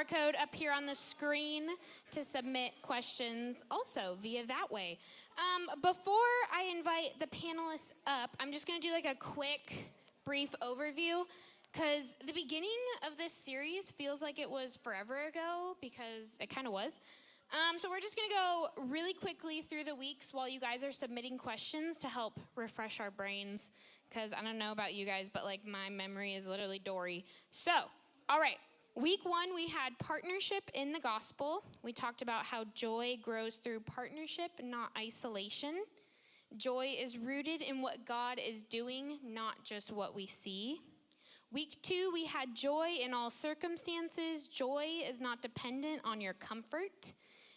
QR code up here on the screen to submit questions also via that way. Before I invite the panelists up, I'm just going to do like a quick, brief overview, because the beginning of this series feels like it was forever ago, because it kind of was. So we're just going to go really quickly through the weeks while you guys are submitting questions to help refresh our brains, because I don't know about you guys, but like my memory is literally Dory. So, all right. Week 1, we had partnership in the gospel. We talked about how joy grows through partnership, not isolation. Joy is rooted in what God is doing, not just what we see. Week 2, we had joy in all circumstances. Joy is not dependent on your comfort.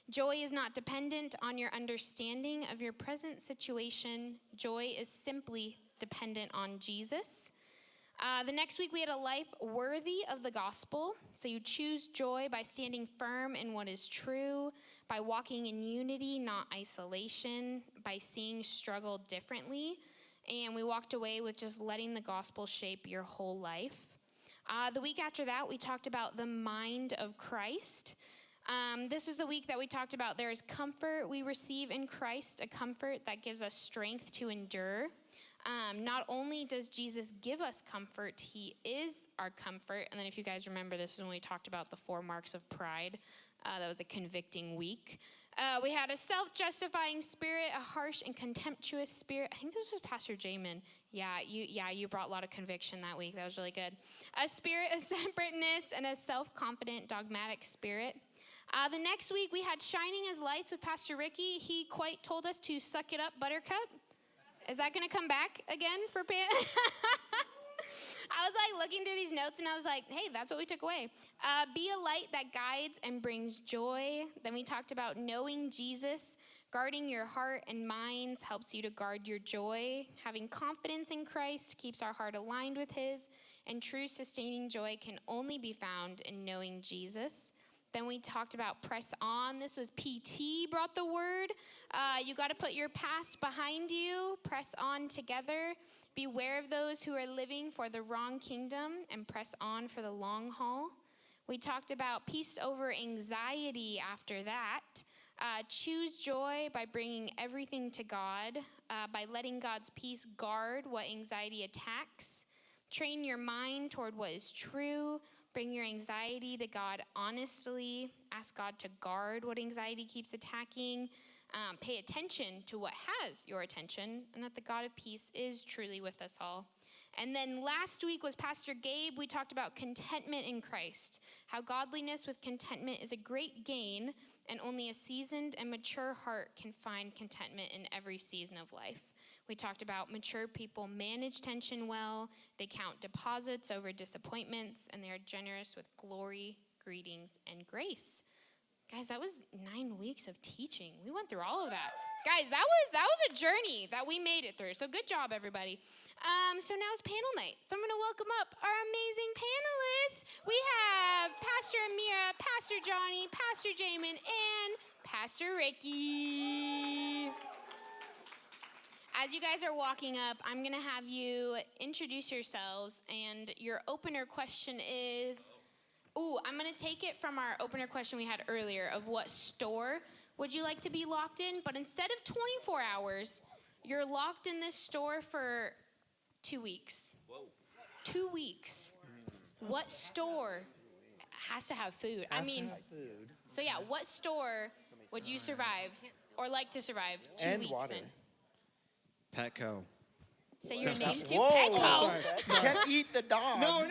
Joy is not dependent on your understanding of your present situation. Joy is simply dependent on Jesus. The next week, we had a life worthy of the gospel. So you choose joy by standing firm in what is true, by walking in unity, not isolation, by seeing struggle differently. And we walked away with just letting the gospel shape your whole life. The week after that, we talked about the mind of Christ. This was the week that we talked about there is comfort we receive in Christ, a comfort that gives us strength to endure. Not only does Jesus give us comfort, he is our comfort. And then if you guys remember, this is when we talked about the 4 marks of pride. That was a convicting week. We had a self-justifying spirit, a harsh and contemptuous spirit. I think this was Pastor Jamin. You brought a lot of conviction that week. That was really good. A spirit of separateness and a self-confident, dogmatic spirit. The next week, we had shining as lights with Pastor Ricky. He quite told us to suck it up, Buttercup. Is that going to come back again for Pan? I was like looking through these notes and I was like, hey, that's what we took away. Be a light that guides and brings joy. Then we talked about knowing Jesus. Guarding your heart and minds helps you to guard your joy. Having confidence in Christ keeps our heart aligned with his. And true sustaining joy can only be found in knowing Jesus. Then we talked about press on. This was PT brought the word. You got to put your past behind you. Press on together. Beware of those who are living for the wrong kingdom and press on for the long haul. We talked about peace over anxiety after that. Choose joy by bringing everything to God, by letting God's peace guard what anxiety attacks. Train your mind toward what is true. Bring your anxiety to God honestly. Ask God to guard what anxiety keeps attacking. Pay attention to what has your attention, and that the God of peace is truly with us all. And then last week was Pastor Gabe. We talked about contentment in Christ, how godliness with contentment is a great gain, and only a seasoned and mature heart can find contentment in every season of life. We talked about mature people manage tension well, they count deposits over disappointments, and they are generous with glory, greetings, and grace. Guys, that was 9 weeks of teaching. We went through all of that. Guys, that was a journey that we made it through. So good job, everybody. So now it's panel night. So I'm going to welcome up our amazing panelists. We have Pastor Amira, Pastor Johnnie, Pastor Jamin, and Pastor Ricky. As you guys are walking up, I'm going to have you introduce yourselves, and your opener question is, I'm going to take it from our opener question we had earlier of what store would you like to be locked in, but instead of 24 hours, you're locked in this store for 2 weeks. Whoa. 2 weeks. What store has to have food? So yeah, what store would you survive or like to survive 2 weeks water. in? Petco. Say your name too. Whoa, Petco. you can't eat the dog. No.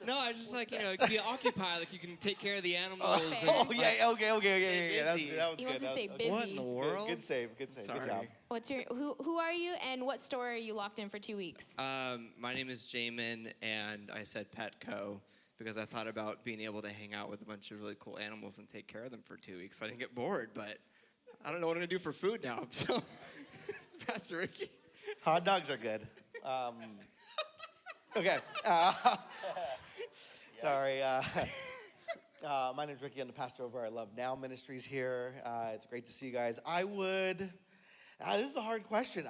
No, I just like, be occupied. Like you can take care of the animals. Okay. Okay. That was He good. wants to say busy. What in the world? Good save. Sorry. Good job. What's your who are you and what store are you locked in for 2 weeks? My name is Jamin, and I said Petco because I thought about being able to hang out with a bunch of really cool animals and take care of them for 2 weeks so I didn't get bored, but I don't know what I'm going to do for food now, so Pastor Ricky. Hot dogs are good. Okay. Sorry. My name's Ricky. I'm the pastor over at Love Now Ministries here. It's great to see you guys. This is a hard question.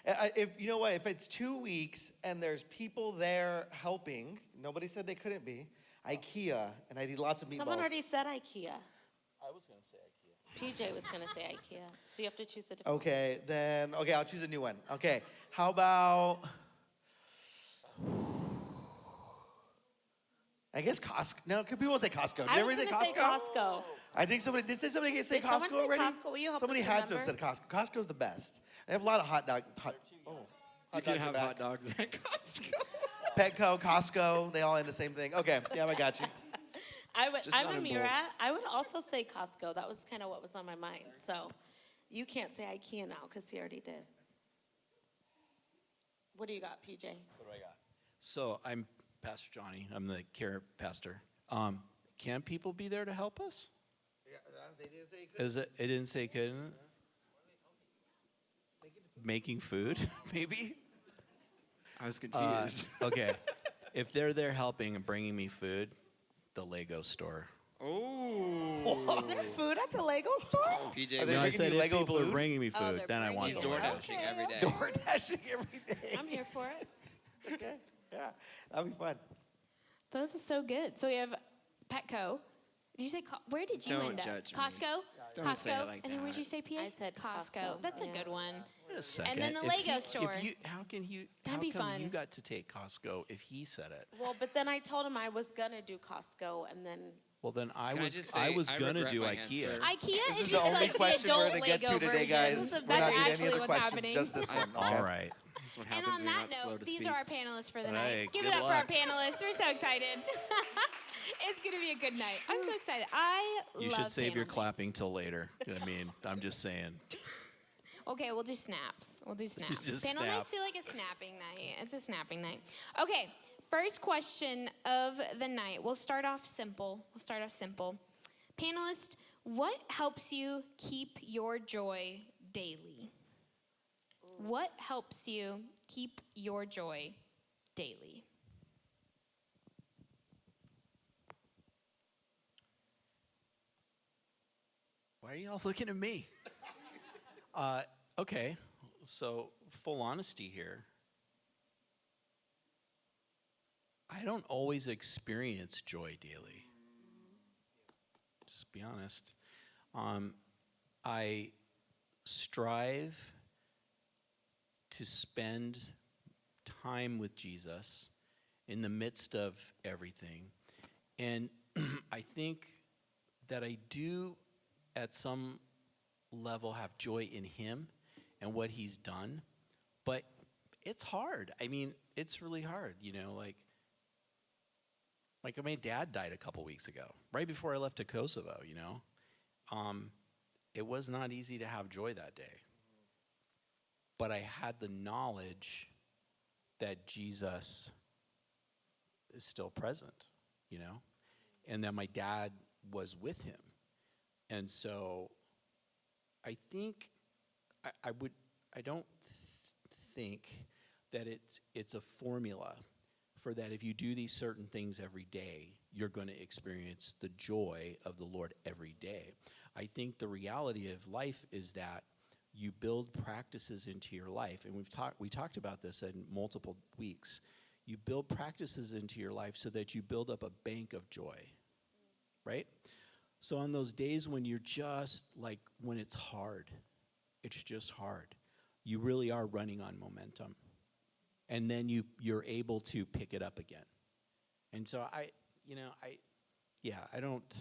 If it's 2 weeks and there's people there helping, nobody said they couldn't be. IKEA, and I'd eat lots of meatballs. Someone already said IKEA. I was going to say IKEA. PJ was going to say IKEA. So you have to choose a different Okay, then, I'll choose a new one. Okay, how about, I guess Costco. No, people say Costco. Did I was everybody going say to say Costco? Costco. I think somebody, did somebody say Did Costco someone say already? Costco? Will you help Somebody us had to have said remember? Costco. Costco's the best. They have a lot of hot dogs. You can have hot dogs at Costco. Petco, Costco, they all end the same thing. Okay, yeah, I got you. Just I'm not in Amira. bold. I would also say Costco. That was kind of what was on my mind. So you can't say IKEA now because he already did. What do you got, PJ? What do I got? So I'm Pastor Johnnie. I'm the care pastor. Can people be there to help us? Yeah, they didn't say you could. Is it? It didn't say couldn't. Making food, maybe. I was confused. Okay, if they're there helping and bringing me food, the Lego store. Oh. Is there food at the Lego store? PJ, Are they No, I bringing said you if Lego people food? are bringing me Oh, food, they're then I bringing want he's the you door Lego. dashing Okay, every day. Door dashing every day. I'm here for it. Okay, yeah, that'll be fun. Those are so good. So we have Petco. Did you say, where did you Don't end up? judge me. Costco? Don't Costco. say it like and then where'd that. you say, Pia? I said Costco, That's a yeah. good one. Wait a second. then the If Lego he- store. If you, how can you? That'd How be come fun. you got to take Costco if he said it? Well, but then I told him I was going to do Costco and then Well, then I Can I was just I say, was I gonna regret do my IKEA. answer. IKEA This is is just the only like the question we're adult gonna get Lego to today, version. guys. This is We're the not That's doing any actually other what's questions, happening. just this one. Okay. All right. That's what And happens on when you're that not slow note, to these speak. are our panelists for the Hey, night. Give it good up for our luck. panelists. We're so excited. It's going to be a good night. I'm so excited. I You love should save your panel clapping nights. till later. I mean, I'm just saying. Okay, we'll do snaps. We'll do snaps. Just Panel snap. nights feel like a snapping night. It's a snapping night. Okay, first question of the night. We'll start off simple. Panelist, what helps you keep your joy daily? What helps you keep your joy daily? Why are y'all looking at me? Okay, so full honesty here. I don't always experience joy daily. Just be honest. I strive to spend time with Jesus in the midst of everything. And I think that I do at some level have joy in him and what he's done, but it's hard. I mean, it's really hard, you know, like my dad died a couple weeks ago, right before I left to Kosovo, you know. It was not easy to have joy that day. But I had the knowledge that Jesus is still present, you know, and that my dad was with him. And so I think I don't think that it's a formula for that if you do these certain things every day, you're going to experience the joy of the Lord every day. I think the reality of life is that you build practices into your life, and we talked about this in multiple weeks. You build practices into your life so that you build up a bank of joy, right? So on those days when you're just like, when it's hard, it's just hard, you really are running on momentum. And then you're able to pick it up again. And so I don't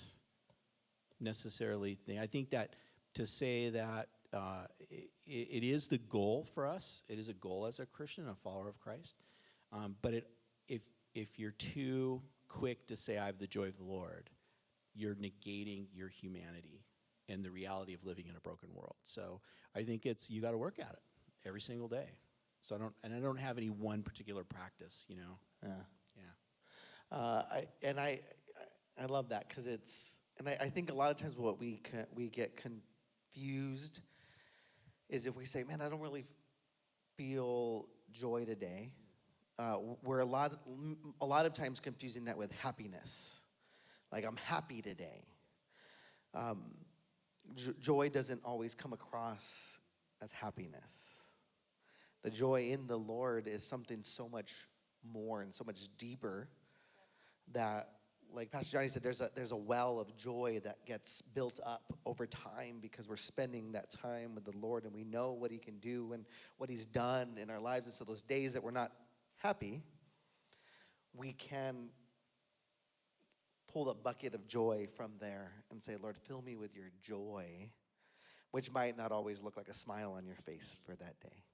necessarily think, I think that to say that it is the goal for us, it is a goal as a Christian, a follower of Christ, but if you're too quick to say I have the joy of the Lord, you're negating your humanity and the reality of living in a broken world. So I think you got to work at it every single day. So I don't have any one particular practice, you know. Yeah. I love that because I think a lot of times what we get confused is if we say, man, I don't really feel joy today. We're a lot of times confusing that with happiness. Like, I'm happy today. Joy doesn't always come across as happiness. The joy in the Lord is something so much more and so much deeper that like Pastor Johnnie said, there's a well of joy that gets built up over time because we're spending that time with the Lord and we know what he can do and what he's done in our lives. And so those days that we're not happy, we can pull the bucket of joy from there and say, Lord, fill me with your joy, which might not always look like a smile on your face for that day.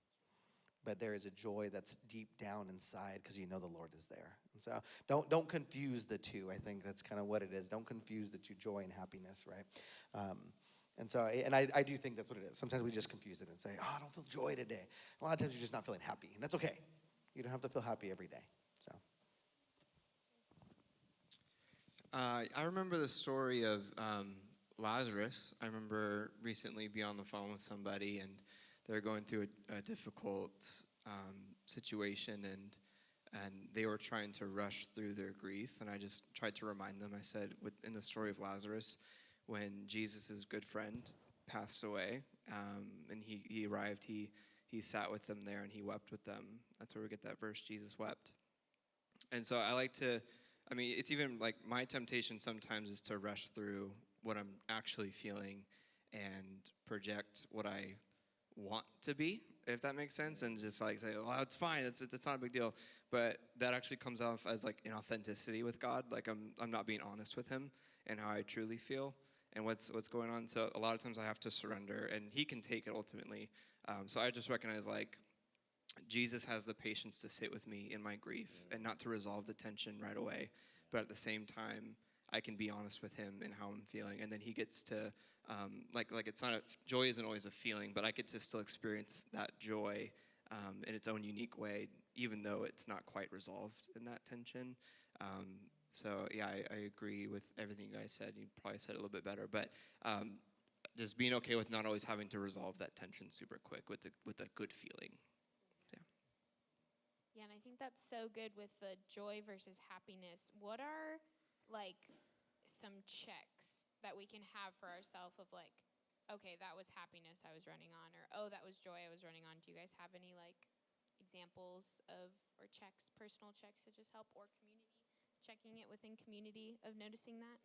But there is a joy that's deep down inside because you know the Lord is there. And so don't confuse the two. I think that's kind of what it is. Don't confuse the two, joy and happiness, right? And so I do think that's what it is. Sometimes we just confuse it and say, oh, I don't feel joy today. A lot of times you're just not feeling happy, and that's okay. You don't have to feel happy every day. So. I remember the story of Lazarus. I remember recently being on the phone with somebody, and they're going through a difficult situation, and they were trying to rush through their grief. And I just tried to remind them. I said, in the story of Lazarus, when Jesus' good friend passed away, and he arrived, he sat with them there and he wept with them. That's where we get that verse, Jesus wept. And so I like to, it's even like my temptation sometimes is to rush through what I'm actually feeling and project what I want to be, if that makes sense, and just like say, oh, it's fine, it's not a big deal. But that actually comes off as like inauthenticity with God. Like I'm not being honest with him and how I truly feel and what's going on. So a lot of times I have to surrender, and he can take it ultimately. So I just recognize like Jesus has the patience to sit with me in my grief and not to resolve the tension right away. But at the same time, I can be honest with him in how I'm feeling. And then he gets to, like it's not joy isn't always a feeling, but I get to still experience that joy in its own unique way, even though it's not quite resolved in that tension. So yeah, I agree with everything you guys said. You probably said it a little bit better, but just being okay with not always having to resolve that tension super quick with a good feeling. Yeah, and I think that's so good with the joy versus happiness. What are, like, some checks that we can have for ourselves of, like, okay, that was happiness I was running on, or, oh, that was joy I was running on. Do you guys have any, like, examples of, or checks, personal checks to just help, or community, checking it within community of noticing that?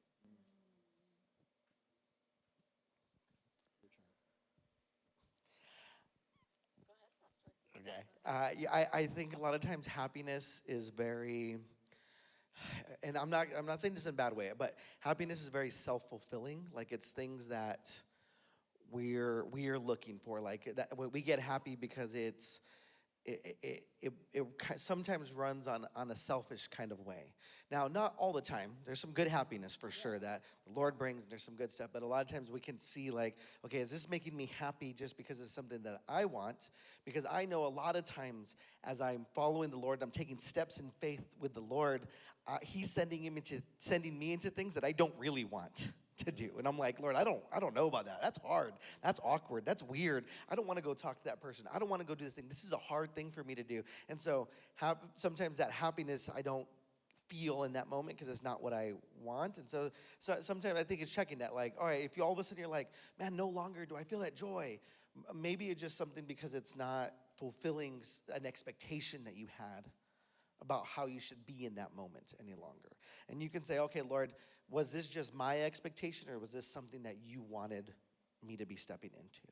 Okay. I think a lot of times happiness is very, and I'm not saying this in a bad way, but happiness is very self-fulfilling. Like it's things that we're looking for. Like that, we get happy because it sometimes runs on a selfish kind of way. Now, not all the time. There's some good happiness for sure that the Lord brings, and there's some good stuff. But a lot of times we can see like, okay, is this making me happy just because it's something that I want? Because I know a lot of times as I'm following the Lord, I'm taking steps in faith with the Lord, he's sending me into things that I don't really want to do. And I'm like, Lord, I don't know about that. That's hard. That's awkward. That's weird. I don't want to go talk to that person. I don't want to go do this thing. This is a hard thing for me to do. And so sometimes that happiness I don't feel in that moment because it's not what I want. And so sometimes I think it's checking that, like, all right, if you all of a sudden you're like, man, no longer do I feel that joy. Maybe it's just something because it's not fulfilling an expectation that you had about how you should be in that moment any longer. And you can say, okay, Lord, was this just my expectation, or was this something that you wanted me to be stepping into?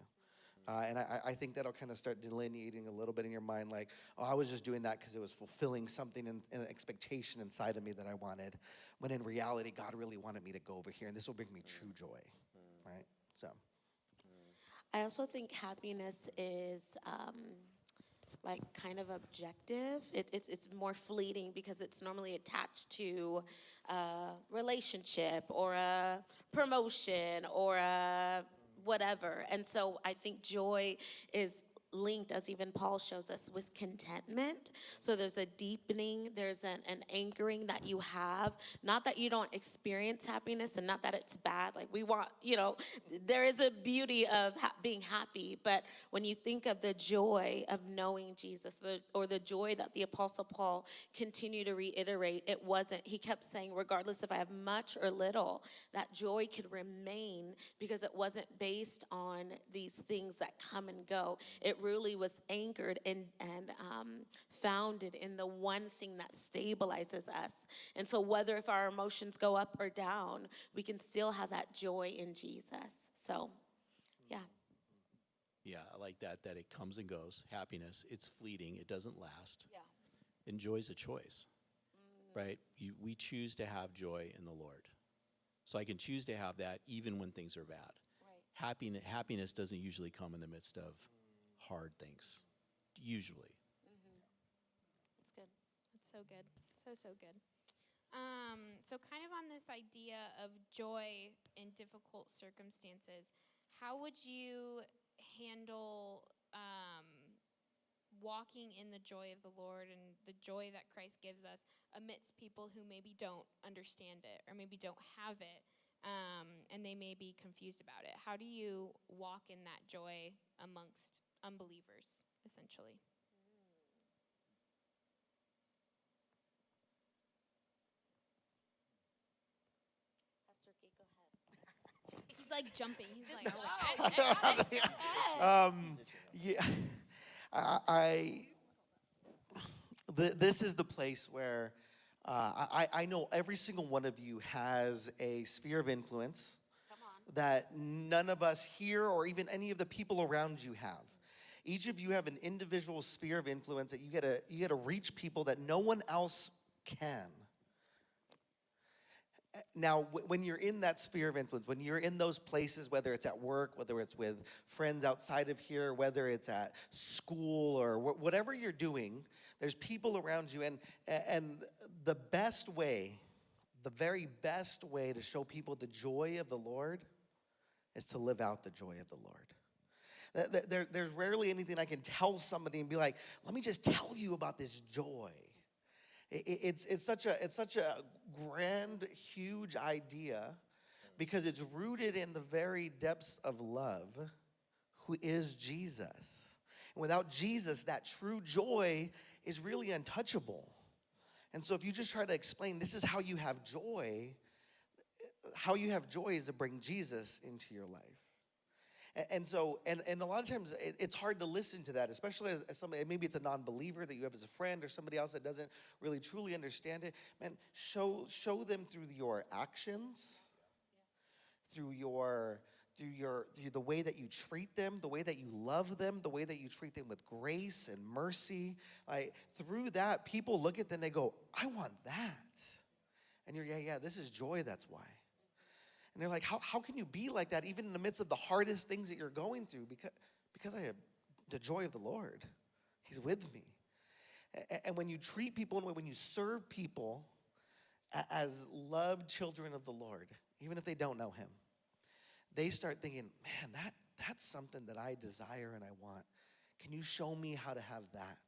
And I think that'll kind of start delineating a little bit in your mind, like, oh, I was just doing that because it was fulfilling something in an expectation inside of me that I wanted, when in reality, God really wanted me to go over here, and this will bring me true joy, right? So. I also think happiness is like kind of objective. It's more fleeting because it's normally attached to a relationship or a promotion or a whatever. And so I think joy is linked, as even Paul shows us, with contentment. So there's a deepening, there's an anchoring that you have. Not that you don't experience happiness and not that it's bad. Like we want, there is a beauty of being happy. But when you think of the joy of knowing Jesus, or the joy that the Apostle Paul continued to reiterate, he kept saying, regardless if I have much or little, that joy could remain because it wasn't based on these things that come and go. It really was anchored and founded in the one thing that stabilizes us. And so whether if our emotions go up or down, we can still have that joy in Jesus. So, yeah. Yeah, I like that it comes and goes. Happiness, it's fleeting. It doesn't last. Yeah. And joy's a choice, right? We choose to have joy in the Lord. So I can choose to have that even when things are bad. Right. Happiness doesn't usually come in the midst of hard things, usually. It's good. That's so good. So good. So kind of on this idea of joy in difficult circumstances, how would you handle walking in the joy of the Lord and the joy that Christ gives us amidst people who maybe don't understand it or maybe don't have it, and they may be confused about it? How do you walk in that joy amongst unbelievers, essentially? Pastor Kate, go ahead. He's like jumping. He's like, Yeah, this is the place where I know every single one of you has a sphere of influence Come on. that none of us here or even any of the people around you have. Each of you have an individual sphere of influence that you get to reach people that no one else can. Now, when you're in that sphere of influence, when you're in those places, whether it's at work, whether it's with friends outside of here, whether it's at school or whatever you're doing, there's people around you. And the best way, the very best way to show people the joy of the Lord is to live out the joy of the Lord. There's rarely anything I can tell somebody and be like, let me just tell you about this joy. It's such a grand, huge idea because it's rooted in the very depths of love, who is Jesus. And without Jesus, that true joy is really untouchable. And so if you just try to explain this is how you have joy is to bring Jesus into your life. And so a lot of times it's hard to listen to that, especially as somebody, maybe it's a non-believer that you have as a friend or somebody else that doesn't really truly understand it. Man, show them through your actions, through the way that you treat them, the way that you love them, the way that you treat them with grace and mercy. Like through that, people look at them and they go, I want that. And you're, yeah, this is joy, that's why. And they're like, how can you be like that even in the midst of the hardest things that you're going through? Because I have the joy of the Lord. He's with me. And when you treat people, and when you serve people as loved children of the Lord, even if they don't know him, they start thinking, man, that's something that I desire and I want. Can you show me how to have that?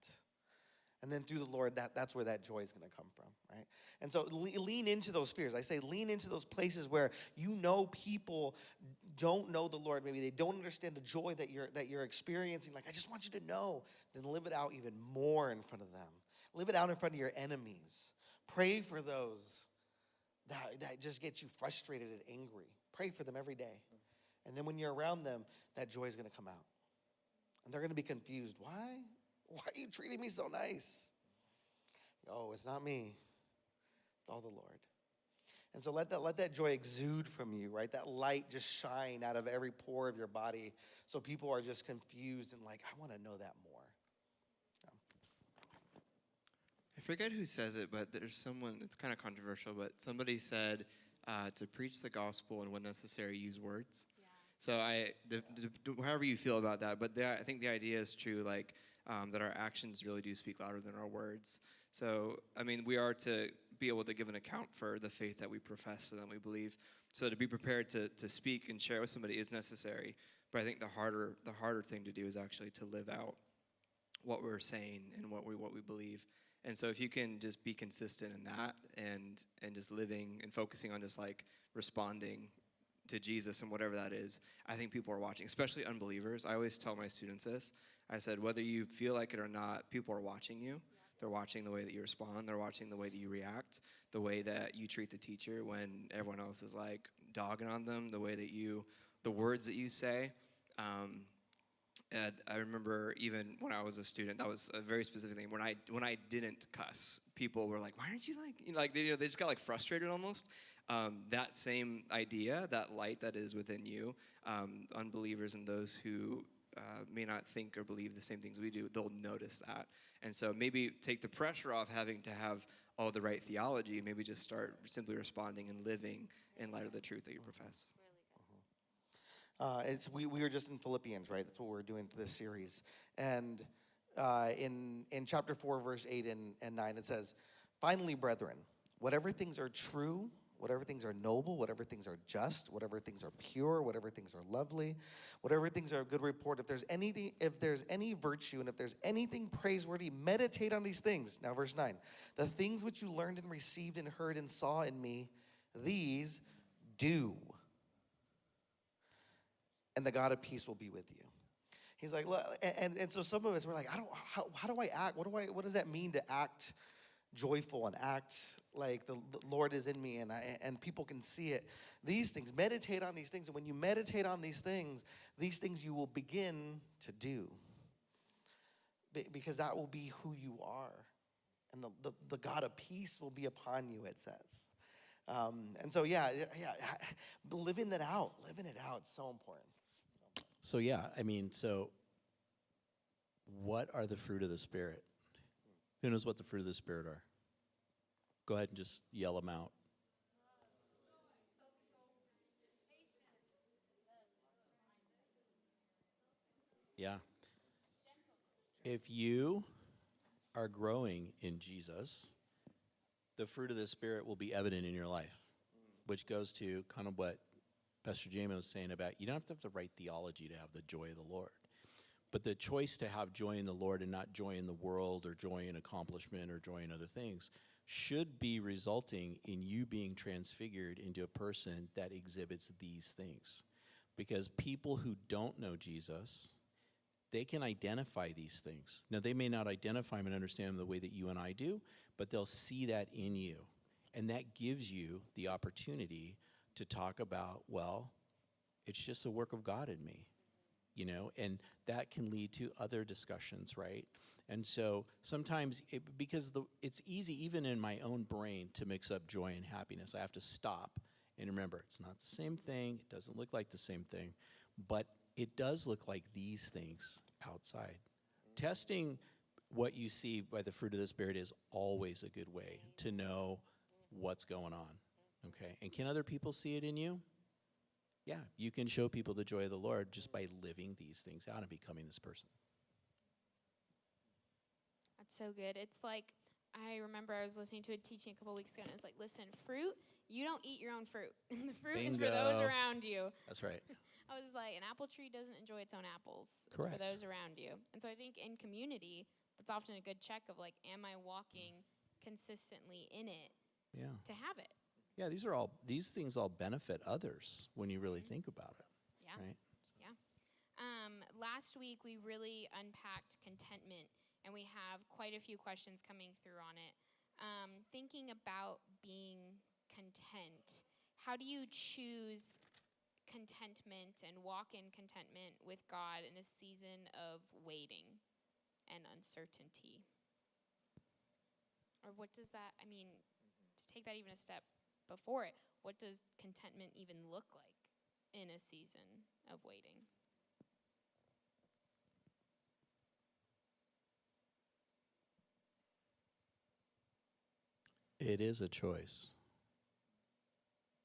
And then through the Lord, that's where that joy is going to come from, right? And so lean into those fears. I say lean into those places where you know people don't know the Lord. Maybe they don't understand the joy that you're experiencing. Like, I just want you to know. Then live it out even more in front of them. Live it out in front of your enemies. Pray for those that just get you frustrated and angry. Pray for them every day. And then when you're around them, that joy is going to come out. And they're going to be confused. Why? Why are you treating me so nice? Oh, it's not me. It's all the Lord. And so let that joy exude from you, right? That light just shine out of every pore of your body so people are just confused and like, I want to know that more. I forget who says it, but there's someone, it's kind of controversial, but somebody said to preach the gospel and when necessary, use words. Yeah. So however you feel about that, but I think the idea is true, like that our actions really do speak louder than our words. So, I mean, we are to be able to give an account for the faith that we profess and that we believe. So to be prepared to speak and share with somebody is necessary. But I think the harder thing to do is actually to live out what we're saying and what we believe. And so if you can just be consistent in that and just living and focusing on just like responding to Jesus and whatever that is, I think people are watching, especially unbelievers. I always tell my students this. I said, whether you feel like it or not, people are watching you. They're watching the way that you respond. They're watching the way that you react, the way that you treat the teacher when everyone else is like dogging on them, the words that you say. And I remember even when I was a student, that was a very specific thing. When I didn't cuss, people were like, "Why aren't you like?" They just got like frustrated almost. That same idea, that light that is within you, unbelievers and those who may not think or believe the same things we do, they'll notice that. And so maybe take the pressure off having to have all the right theology. Maybe just start simply responding and living in light of the truth that you profess. We were just in Philippians, right? That's what we're doing this series. And in chapter 4, verse 8 and 9, it says, "Finally, brethren, whatever things are true, whatever things are noble, whatever things are just, whatever things are pure, whatever things are lovely, whatever things are of good report, if there's any virtue, and if there's anything praiseworthy, meditate on these things." Now, verse 9, "The things which you learned and received and heard and saw in me, these do. And the God of peace will be with you." He's like, look, and so some of us, we're like, how do I act? What does that mean to act joyful and act like the Lord is in me and people can see it? These things, meditate on these things. And when you meditate on these things you will begin to do. Because that will be who you are. And the God of peace will be upon you, it says. And so, living it out is so important. So yeah, I mean, so what are the fruit of the Spirit? Who knows what the fruit of the Spirit are? Go ahead and just yell them out. Yeah. If you are growing in Jesus, the fruit of the Spirit will be evident in your life, which goes to kind of what Pastor Jamin was saying about you don't have to have the right theology to have the joy of the Lord. But the choice to have joy in the Lord and not joy in the world or joy in accomplishment or joy in other things should be resulting in you being transfigured into a person that exhibits these things. Because people who don't know Jesus, they can identify these things. Now, they may not identify them and understand them the way that you and I do, but they'll see that in you. And that gives you the opportunity to talk about, well, it's just a work of God in me, and that can lead to other discussions, right? And so sometimes, it's easy even in my own brain to mix up joy and happiness. I have to stop and remember, it's not the same thing. It doesn't look like the same thing, but it does look like these things outside. Testing what you see by the fruit of the Spirit is always a good way to know what's going on. Okay, and can other people see it in you? Yeah, you can show people the joy of the Lord just by living these things out and becoming this person. That's so good. It's like, I remember I was listening to a teaching a couple weeks ago, and it's like, listen, fruit, you don't eat your own fruit. The fruit is for those Bingo. around you. That's right. I was like, an apple tree doesn't enjoy its own apples. Correct. It's for those around you. And so I think in community, that's often a good check of like, am I walking consistently in it Yeah. to have it? Yeah, these things all benefit others when you really think about it. Yeah. Right? Yeah. Last week, we really unpacked contentment, and we have quite a few questions coming through on it. Thinking about being content, how do you choose contentment and walk in contentment with God in a season of waiting and uncertainty? Or what does that, to take that even a step before it, what does contentment even look like in a season of waiting? It is a choice.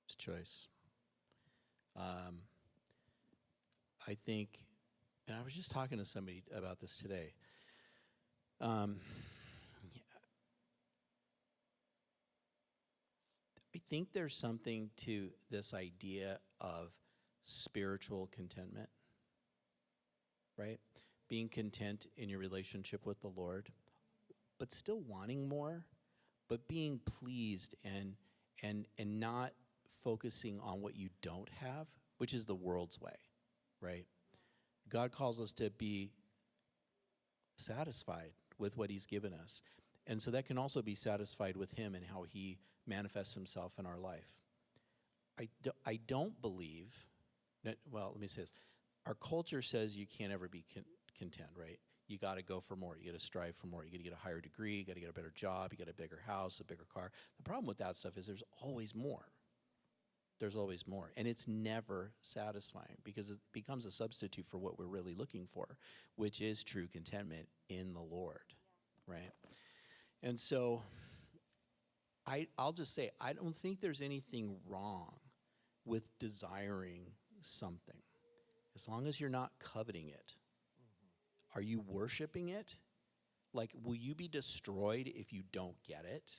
It's a choice. I think, and I was just talking to somebody about this today. I think there's something to this idea of spiritual contentment, right? Being content in your relationship with the Lord, but still wanting more, but being pleased and not focusing on what you don't have, which is the world's way, right? God calls us to be satisfied with what he's given us. And so that can also be satisfied with him and how he manifests himself in our life. I don't believe, well, let me say this. our culture says you can't ever be content, right? You got to go for more. You got to strive for more. You got to get a higher degree. You got to get a better job. You got a bigger house, a bigger car. The problem with that stuff is there's always more. There's always more. And it's never satisfying because it becomes a substitute for what we're really looking for, which is true contentment in the Lord, right? And so I'll just say, I don't think there's anything wrong with desiring something, as long as you're not coveting it. Are you worshiping it? Like, will you be destroyed if you don't get it?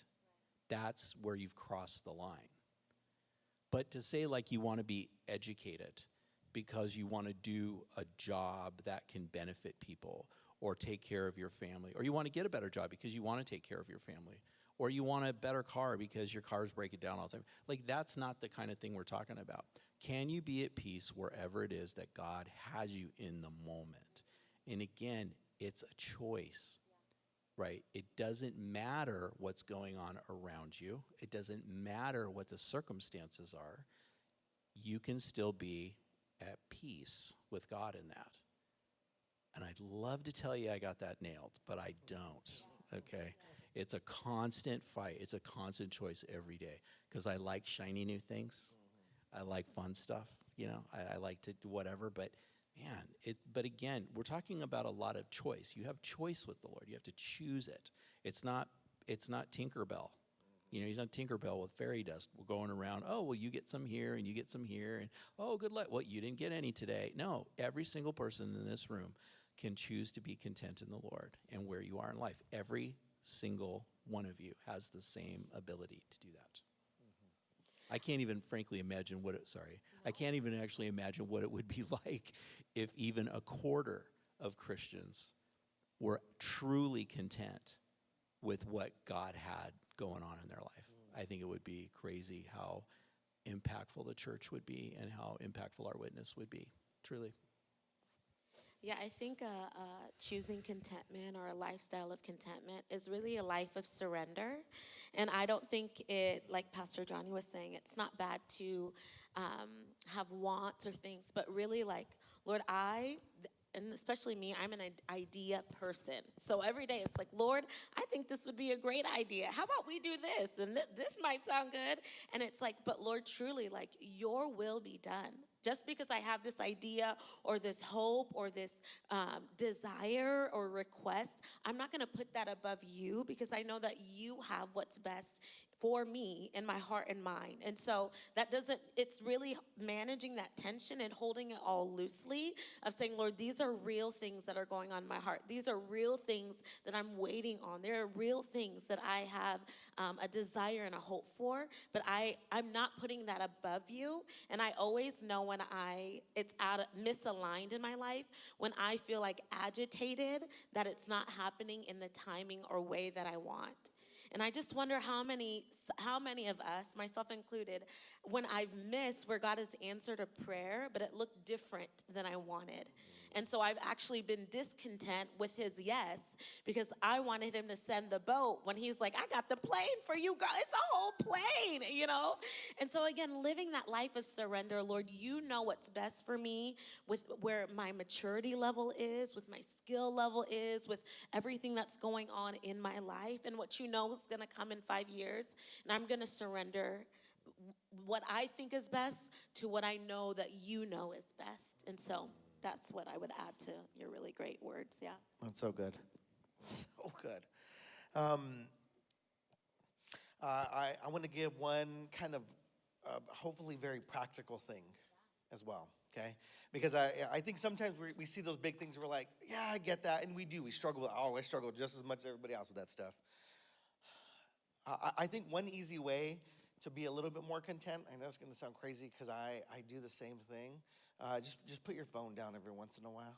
That's where you've crossed the line. But to say like you want to be educated because you want to do a job that can benefit people or take care of your family, or you want to get a better job because you want to take care of your family, or you want a better car because your car's breaking down all the time. Like, that's not the kind of thing we're talking about. Can you be at peace wherever it is that God has you in the moment? And again, it's a choice, right? It doesn't matter what's going on around you. It doesn't matter what the circumstances are. You can still be at peace with God in that. And I'd love to tell you I got that nailed, but I don't, okay? It's a constant fight. It's a constant choice every day because I like shiny new things. I like fun stuff, you know. I like to do whatever, but man, but again, we're talking about a lot of choice. You have choice with the Lord. You have to choose it. It's not Tinkerbell. You know, he's not Tinkerbell with fairy dust. We're going around, oh, well, you get some here and you get some here, and oh, good luck. Well, you didn't get any today. No, every single person in this room can choose to be content in the Lord and where you are in life. Every single one of you has the same ability to do that. I can't even frankly imagine I can't even actually imagine what it would be like if even a quarter of Christians were truly content with what God had going on in their life. I think it would be crazy how impactful the church would be and how impactful our witness would be, truly. Yeah, I think choosing contentment or a lifestyle of contentment is really a life of surrender. And I don't think it, like Pastor Johnnie was saying, it's not bad to have wants or things, but really like, Lord, and especially me, I'm an idea person. So every day it's like, Lord, I think this would be a great idea. How about we do this? And this might sound good. And it's like, but Lord, truly, like, your will be done. Just because I have this idea or this hope or this desire or request, I'm not going to put that above you because I know that you have what's best for me in my heart and mind. And so it's really managing that tension and holding it all loosely of saying, Lord, these are real things that are going on in my heart. These are real things that I'm waiting on. There are real things that I have a desire and a hope for, but I'm not putting that above you. And I always know when it's misaligned in my life, when I feel like agitated, that it's not happening in the timing or way that I want. And I just wonder how many of us, myself included, when I've missed where God has answered a prayer, but it looked different than I wanted. And so I've actually been discontent with his yes because I wanted him to send the boat when he's like, I got the plane for you, girl. It's a whole plane, you know? And so again, living that life of surrender, Lord, you know what's best for me with where my maturity level is, with my skill level is, with everything that's going on in my life and what you know is going to come in 5 years. And I'm going to surrender what I think is best to what I know that you know is best. And so that's what I would add to your really great words, yeah. That's so good. So good. I want to give one kind of hopefully very practical thing as well, okay? Because I think sometimes we see those big things and we're like, yeah, I get that. And we do. We struggle with, I struggle just as much as everybody else with that stuff. I think one easy way to be a little bit more content, I know it's going to sound crazy because I do the same thing. Just put your phone down every once in a while.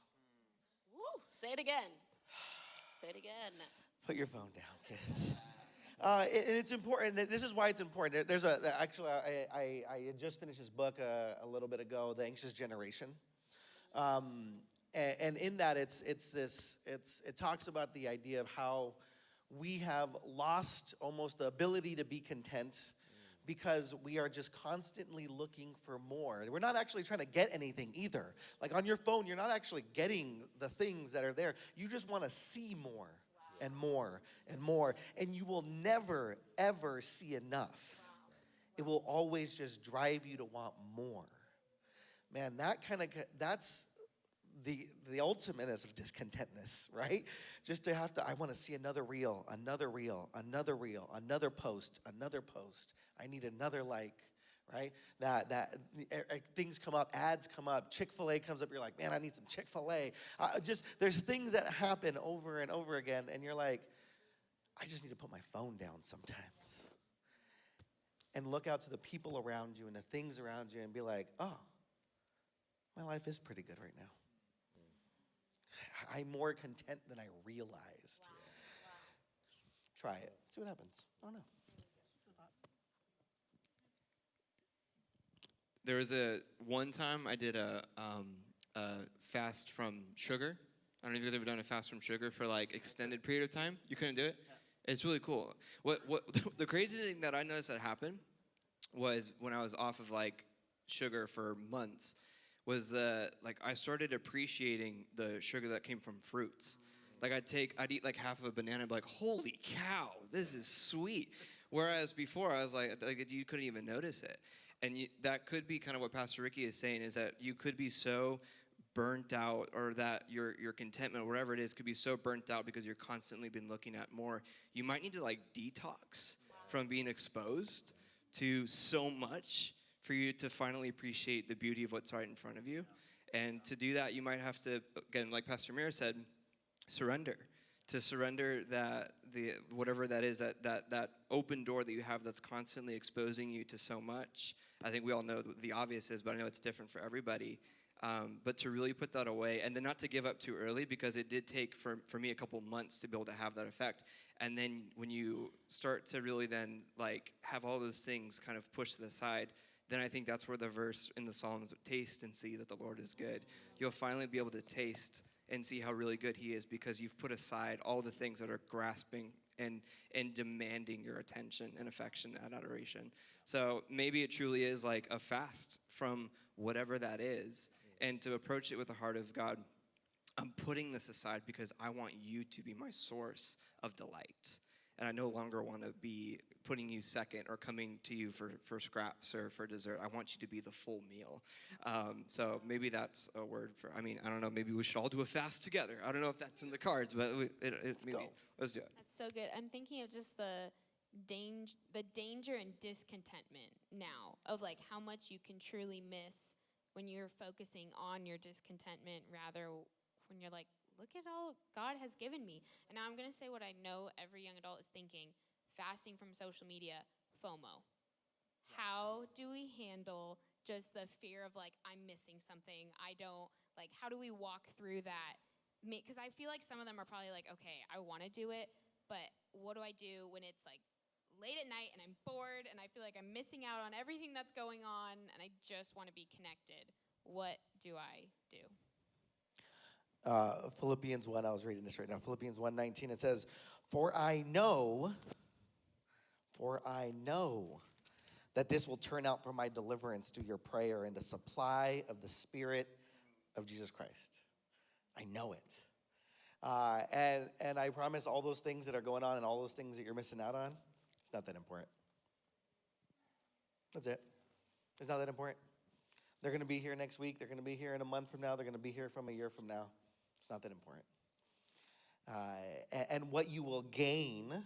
Woo, say it again. Say it again. Put your phone down, okay? And it's important. This is why it's important. There's actually, I had just finished this book a little bit ago, The Anxious Generation. And in that, it talks about the idea of how we have lost almost the ability to be content because we are just constantly looking for more. We're not actually trying to get anything either. Like on your phone, you're not actually getting the things that are there. You just want to see more and more and more. And you will never, ever see enough. It will always just drive you to want more. Man, that's the ultimateness of discontentness, right? Just to have to, I want to see another reel, another reel, another reel, another post, another post. I need another like, right? That things come up, ads come up, Chick-fil-A comes up. You're like, man, I need some Chick-fil-A. There's things that happen over and over again, and you're like, I just need to put my phone down sometimes. And look out to the people around you and the things around you and be like, oh, my life is pretty good right now. I'm more content than I realized. Wow. Try it. See what happens. I don't know. There was one time I did a fast from sugar. I don't know if you've ever done a fast from sugar for like extended period of time. You couldn't do it? Yeah. It's really cool. What the crazy thing that I noticed that happened was when I was off of like sugar for months, was I started appreciating the sugar that came from fruits. Like I'd eat like half of a banana and be like, holy cow, this is sweet. Whereas before I was like you couldn't even notice it. And that could be kind of what Pastor Ricky is saying, is that you could be so burnt out, or that your contentment, or whatever it is, could be so burnt out because you're constantly been looking at more. You might need to like detox from being exposed to so much for you to finally appreciate the beauty of what's right in front of you. And to do that, you might have to, again, like Pastor Amira said, surrender. To surrender whatever that is, that open door that you have that's constantly exposing you to so much. I think we all know what the obvious is, but I know it's different for everybody. But to really put that away, and then not to give up too early, because it did take, for me, a couple months to be able to have that effect. And then when you start to really then like have all those things kind of pushed to the side, then I think that's where the verse in the Psalms, taste and see that the Lord is good. You'll finally be able to taste and see how really good he is, because you've put aside all the things that are grasping and demanding your attention and affection and adoration. So maybe it truly is like a fast from whatever that is, and to approach it with the heart of God. I'm putting this aside because I want you to be my source of delight. And I no longer want to be putting you second or coming to you for scraps or for dessert. I want you to be the full meal. So maybe that's a word for, I don't know, maybe we should all do a fast together. I don't know if that's in the cards, but let's do it. That's so good. I'm thinking of just the danger and discontentment now of like how much you can truly miss when you're focusing on your discontentment, rather when you're like, look at all God has given me. And now I'm going to say what I know every young adult is thinking: fasting from social media, FOMO. How do we handle just the fear of like, I'm missing something? How do we walk through that? Because I feel like some of them are probably like, okay, I want to do it, but what do I do when it's like late at night and I'm bored and I feel like I'm missing out on everything that's going on and I just want to be connected? What do I do? Philippians 1, I was reading this right now. Philippians 1:19, it says, For I know that this will turn out for my deliverance through your prayer and the supply of the Spirit of Jesus Christ. I know it. And I promise all those things that are going on and all those things that you're missing out on, it's not that important. That's it. It's not that important. They're going to be here next week. They're going to be here in a month from now. They're going to be here from a year from now. It's not that important. And what you will gain,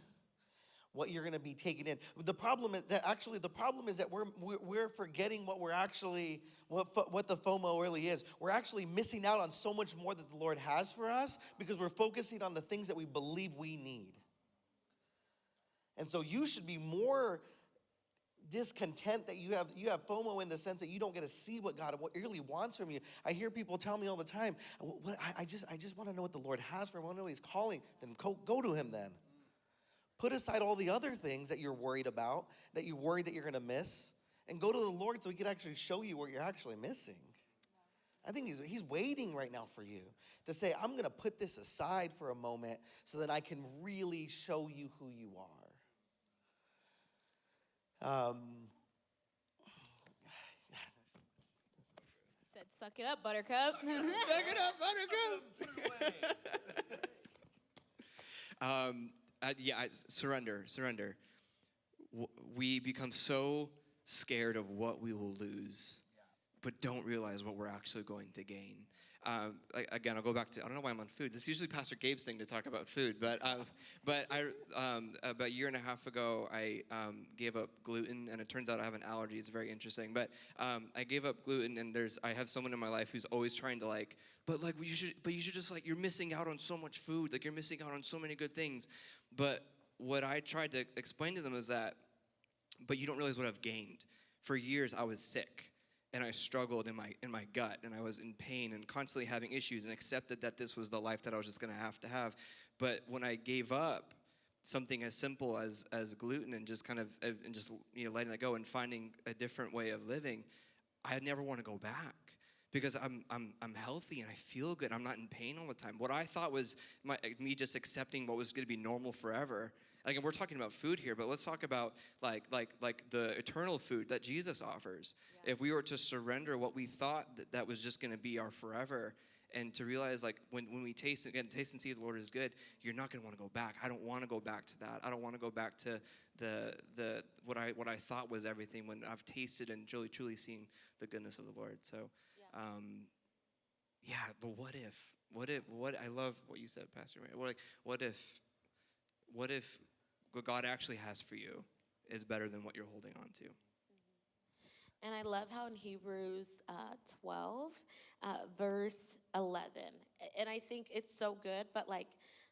what you're going to be taking in. The problem is that we're forgetting what we're actually, what the FOMO really is. We're actually missing out on so much more that the Lord has for us because we're focusing on the things that we believe we need. And so you should be more discontent that you have FOMO in the sense that you don't get to see what God really wants from you. I hear people tell me all the time, I just want to know what the Lord has for me. I want to know what he's calling. Then go to him then. Put aside all the other things that you're worried about, that you're worried that you're going to miss, and go to the Lord so he can actually show you what you're actually missing. I think he's waiting right now for you to say, I'm going to put this aside for a moment so that I can really show you who you are. Suck it up, Buttercup. Suck it up, Buttercup. Surrender. We become so scared of what we will lose, but don't realize what we're actually going to gain. Again, I'll go back to, I don't know why I'm on food. This is usually Pastor Gabe's thing to talk about food, but about a year and a half ago, I gave up gluten, and it turns out I have an allergy. It's very interesting, but I gave up gluten, and I have someone in my life who's always trying to you should just you're missing out on so much food, you're missing out on so many good things. But what I tried to explain to them is that, but you don't realize what I've gained. For years, I was sick. And I struggled in my gut, and I was in pain and constantly having issues, and accepted that this was the life that I was just going to have. But when I gave up something as simple as gluten and just letting that go and finding a different way of living, I never want to go back because I'm healthy and I feel good. I'm not in pain all the time. What I thought was me just accepting what was going to be normal forever. Again, we're talking about food here, but let's talk about like the eternal food that Jesus offers. Yeah. If we were to surrender what we thought that was just going to be our forever, and to realize when we taste and see the Lord is good, you're not going to want to go back. I don't want to go back to that. I don't want to go back to the what I thought was everything when I've tasted and truly seen the goodness of the Lord. So, but what if I love what you said, Pastor Ray. What if what God actually has for you is better than what you're holding on to? And I love how in Hebrews 12, verse 11, and I think it's so good, but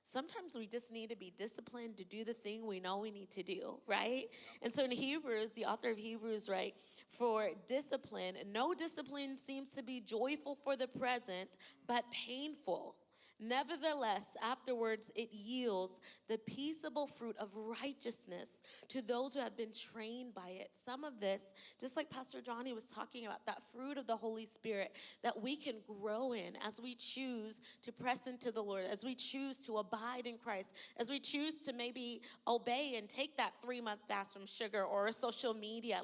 sometimes we just need to be disciplined to do the thing we know we need to do, right? And so in Hebrews, the author of Hebrews, right, for discipline, no discipline seems to be joyful for the present, but painful. Nevertheless, afterwards it yields the peaceable fruit of righteousness to those who have been trained by it. Some of this, just like Pastor Johnnie was talking about, that fruit of the Holy Spirit that we can grow in as we choose to press into the Lord, as we choose to abide in Christ, as we choose to maybe obey and take that 3-month fast from sugar or social media.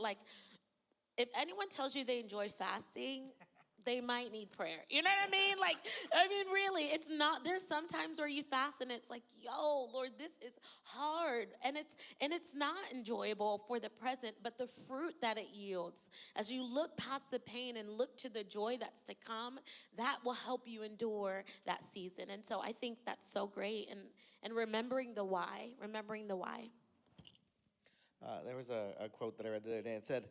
If anyone tells you they enjoy fasting, they might need prayer. You know what I mean? Really, it's not, there's some times where you fast and it's yo, Lord, this is hard. And it's not enjoyable for the present, but the fruit that it yields, as you look past the pain and look to the joy that's to come, that will help you endure that season. And so I think that's so great. And remembering the why. There was a quote that I read the other day. It said,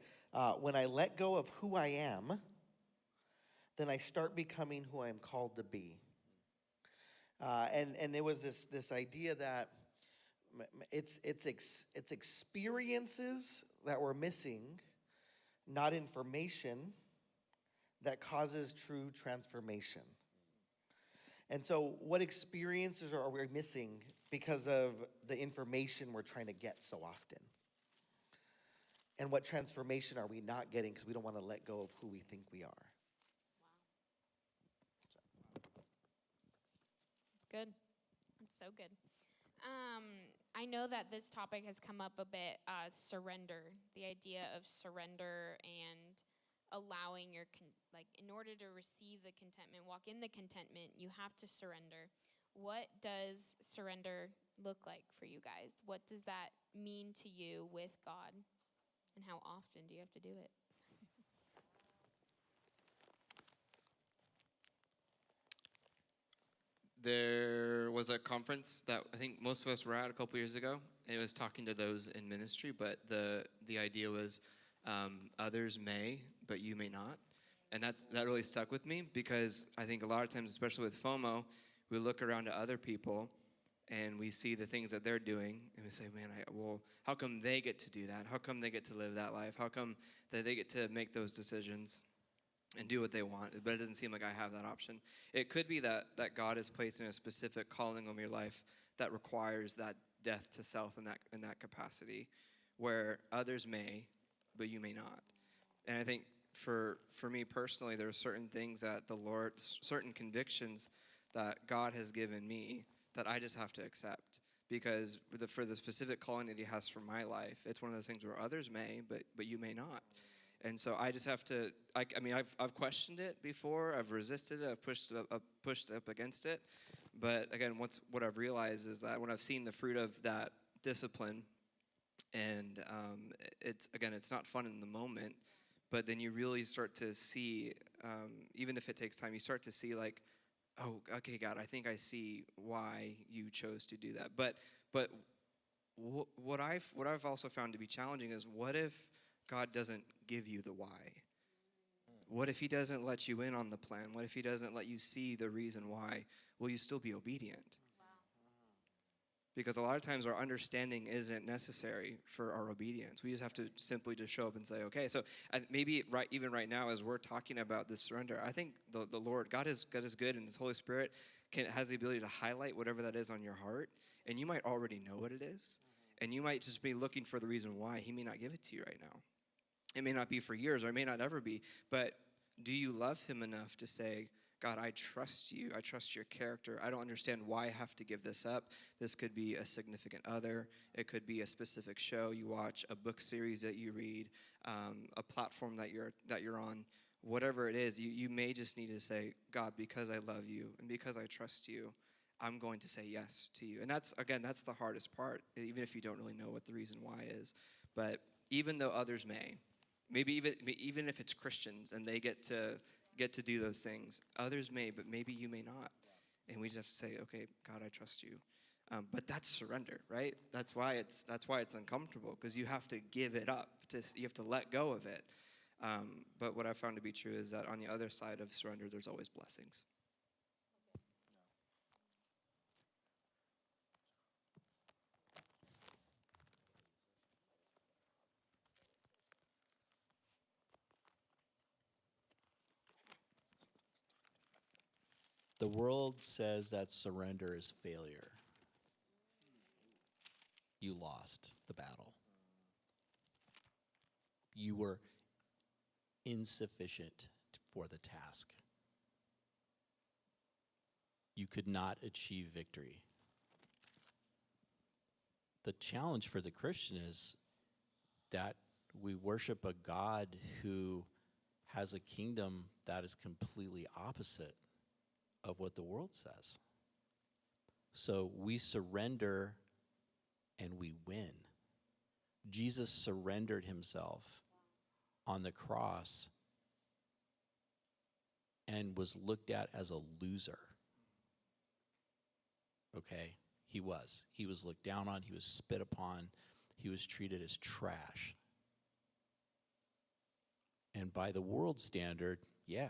when I let go of who I am, then I start becoming who I am called to be. And there was this idea that it's experiences that we're missing, not information, that causes true transformation. And so what experiences are we missing because of the information we're trying to get so often? And what transformation are we not getting because we don't want to let go of who we think we are? Good. It's so good. I know that this topic has come up a bit, surrender, the idea of surrender and allowing in order to receive the contentment, walk in the contentment, you have to surrender. What does surrender look like for you guys? What does that mean to you with God? And how often do you have to do it? There was a conference that I think most of us were at a couple years ago, and it was talking to those in ministry, but the idea was others may, but you may not. And that really stuck with me because I think a lot of times, especially with FOMO, we look around to other people and we see the things that they're doing and we say, man, how come they get to do that? How come they get to live that life? How come that they get to make those decisions and do what they want, but it doesn't seem like I have that option? It could be that God is placing a specific calling on your life that requires that death to self in that capacity, where others may, but you may not. And I think for me personally, there are certain things that the Lord, certain convictions that God has given me that I just have to accept, because for the specific calling that He has for my life, it's one of those things where others may, but you may not. And so I just have to, I mean, I've questioned it before. I've resisted it. I've pushed up against it. But again, what I've realized is that when I've seen the fruit of that discipline, and it's not fun in the moment, but then you really start to see, even if it takes time, you start to see like, oh, okay, God, I think I see why you chose to do that. But what I've also found to be challenging is, what if God doesn't give you the why? What if he doesn't let you in on the plan? What if he doesn't let you see the reason why? Will you still be obedient? Because a lot of times our understanding isn't necessary for our obedience. We just have to simply just show up and say, okay. So maybe even right now, as we're talking about this surrender, I think the Lord, God is good, and his Holy Spirit has the ability to highlight whatever that is on your heart. And you might already know what it is. And you might just be looking for the reason why. He may not give it to you right now. It may not be for years, or it may not ever be. But do you love him enough to say, God, I trust you. I trust your character. I don't understand why I have to give this up. This could be a significant other. It could be a specific show you watch, a book series that you read, a platform that you're on. Whatever it is, you may just need to say, God, because I love you and because I trust you, I'm going to say yes to you. And that's the hardest part, even if you don't really know what the reason why is. But even though others may, maybe even if it's Christians and they get to do those things, others may, but maybe you may not. And we just have to say, okay, God, I trust you. But that's surrender, right? That's why it's uncomfortable, because you have to give it up. You have to let go of it. But what I found to be true is that on the other side of surrender, there's always blessings. The world says that surrender is failure. You lost the battle. You were insufficient for the task. You could not achieve victory. The challenge for the Christian is that we worship a God who has a kingdom that is completely opposite of what the world says. So we surrender and we win. Jesus surrendered himself on the cross and was looked at as a loser. Okay? He was. He was looked down on. He was spit upon. He was treated as trash. And by the world standard, yeah.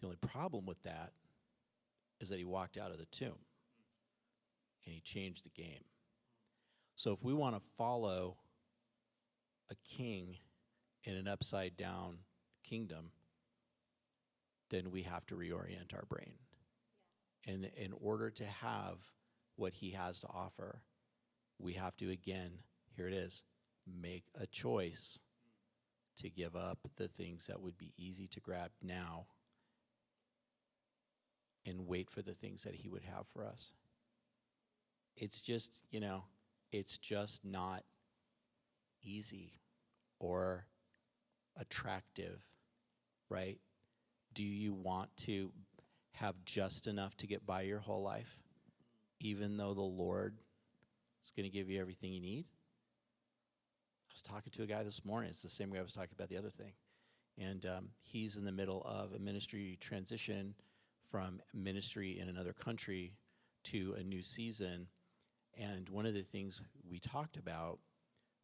The only problem with that is that he walked out of the tomb and he changed the game. So if we want to follow a king in an upside down kingdom, then we have to reorient our brain. And in order to have what he has to offer, we have to, again, here it is, make a choice to give up the things that would be easy to grab now and wait for the things that he would have for us. It's just, it's just not easy or attractive, right? Do you want to have just enough to get by your whole life, even though the Lord is going to give you everything you need? I was talking to a guy this morning. It's the same way I was talking about the other thing. And he's in the middle of a ministry transition from ministry in another country to a new season. And one of the things we talked about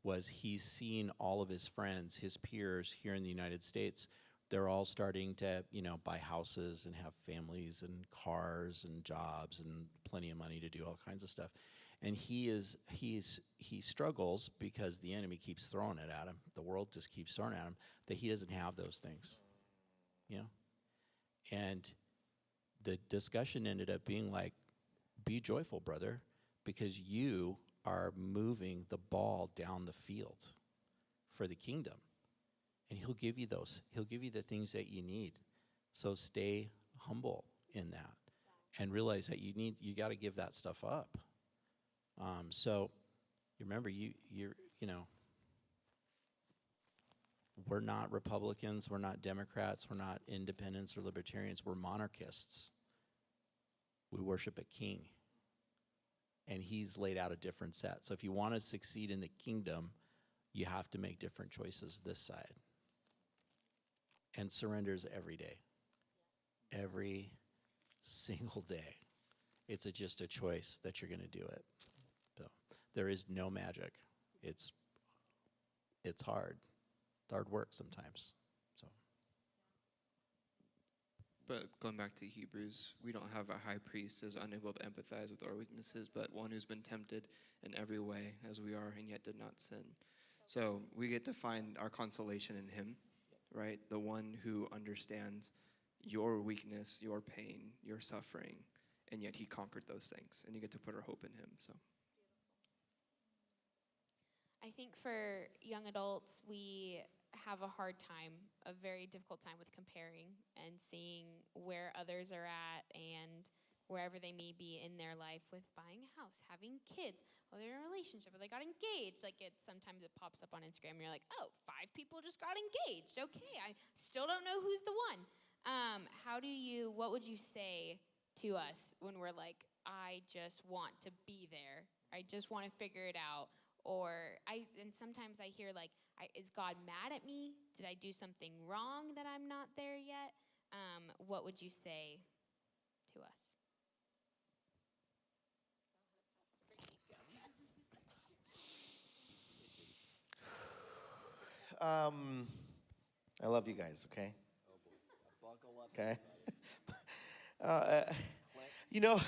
was he's seen all of his friends, his peers here in the United States. They're all starting to, buy houses and have families and cars and jobs and plenty of money to do all kinds of stuff. And he struggles because the enemy keeps throwing it at him. The world just keeps throwing at him that he doesn't have those things, And the discussion ended up being like, be joyful, brother, because you are moving the ball down the field for the kingdom. And he'll give you those. He'll give you the things that you need. So stay humble in that and realize that you got to give that stuff up. So you remember, you're We're not Republicans, we're not Democrats, we're not independents or libertarians, we're monarchists. We worship a king, and he's laid out a different set. So if you want to succeed in the kingdom, you have to make different choices this side. And surrenders every day. Every single day. It's just a choice that you're going to do it. So there is no magic. It's hard. It's hard work sometimes. So. But going back to Hebrews, we don't have a high priest as unable to empathize with our weaknesses, but one who's been tempted in every way as we are and yet did not sin. So we get to find our consolation in him, right? The one who understands your weakness, your pain, your suffering, and yet he conquered those things, and you get to put our hope in him. So I think for young adults, we have a hard time, a very difficult time with comparing and seeing where others are at and wherever they may be in their life with buying a house, having kids, or they're in a relationship, or they got engaged. Like sometimes it pops up on Instagram, and you're like, oh, 5 people just got engaged. Okay, I still don't know who's the one. What would you say to us when we're like, I just want to be there. I just want to figure it out. And sometimes I hear like, is God mad at me? Did I do something wrong that I'm not there yet? What would you say to us? I love you guys, okay? Buckle up. Okay. You know,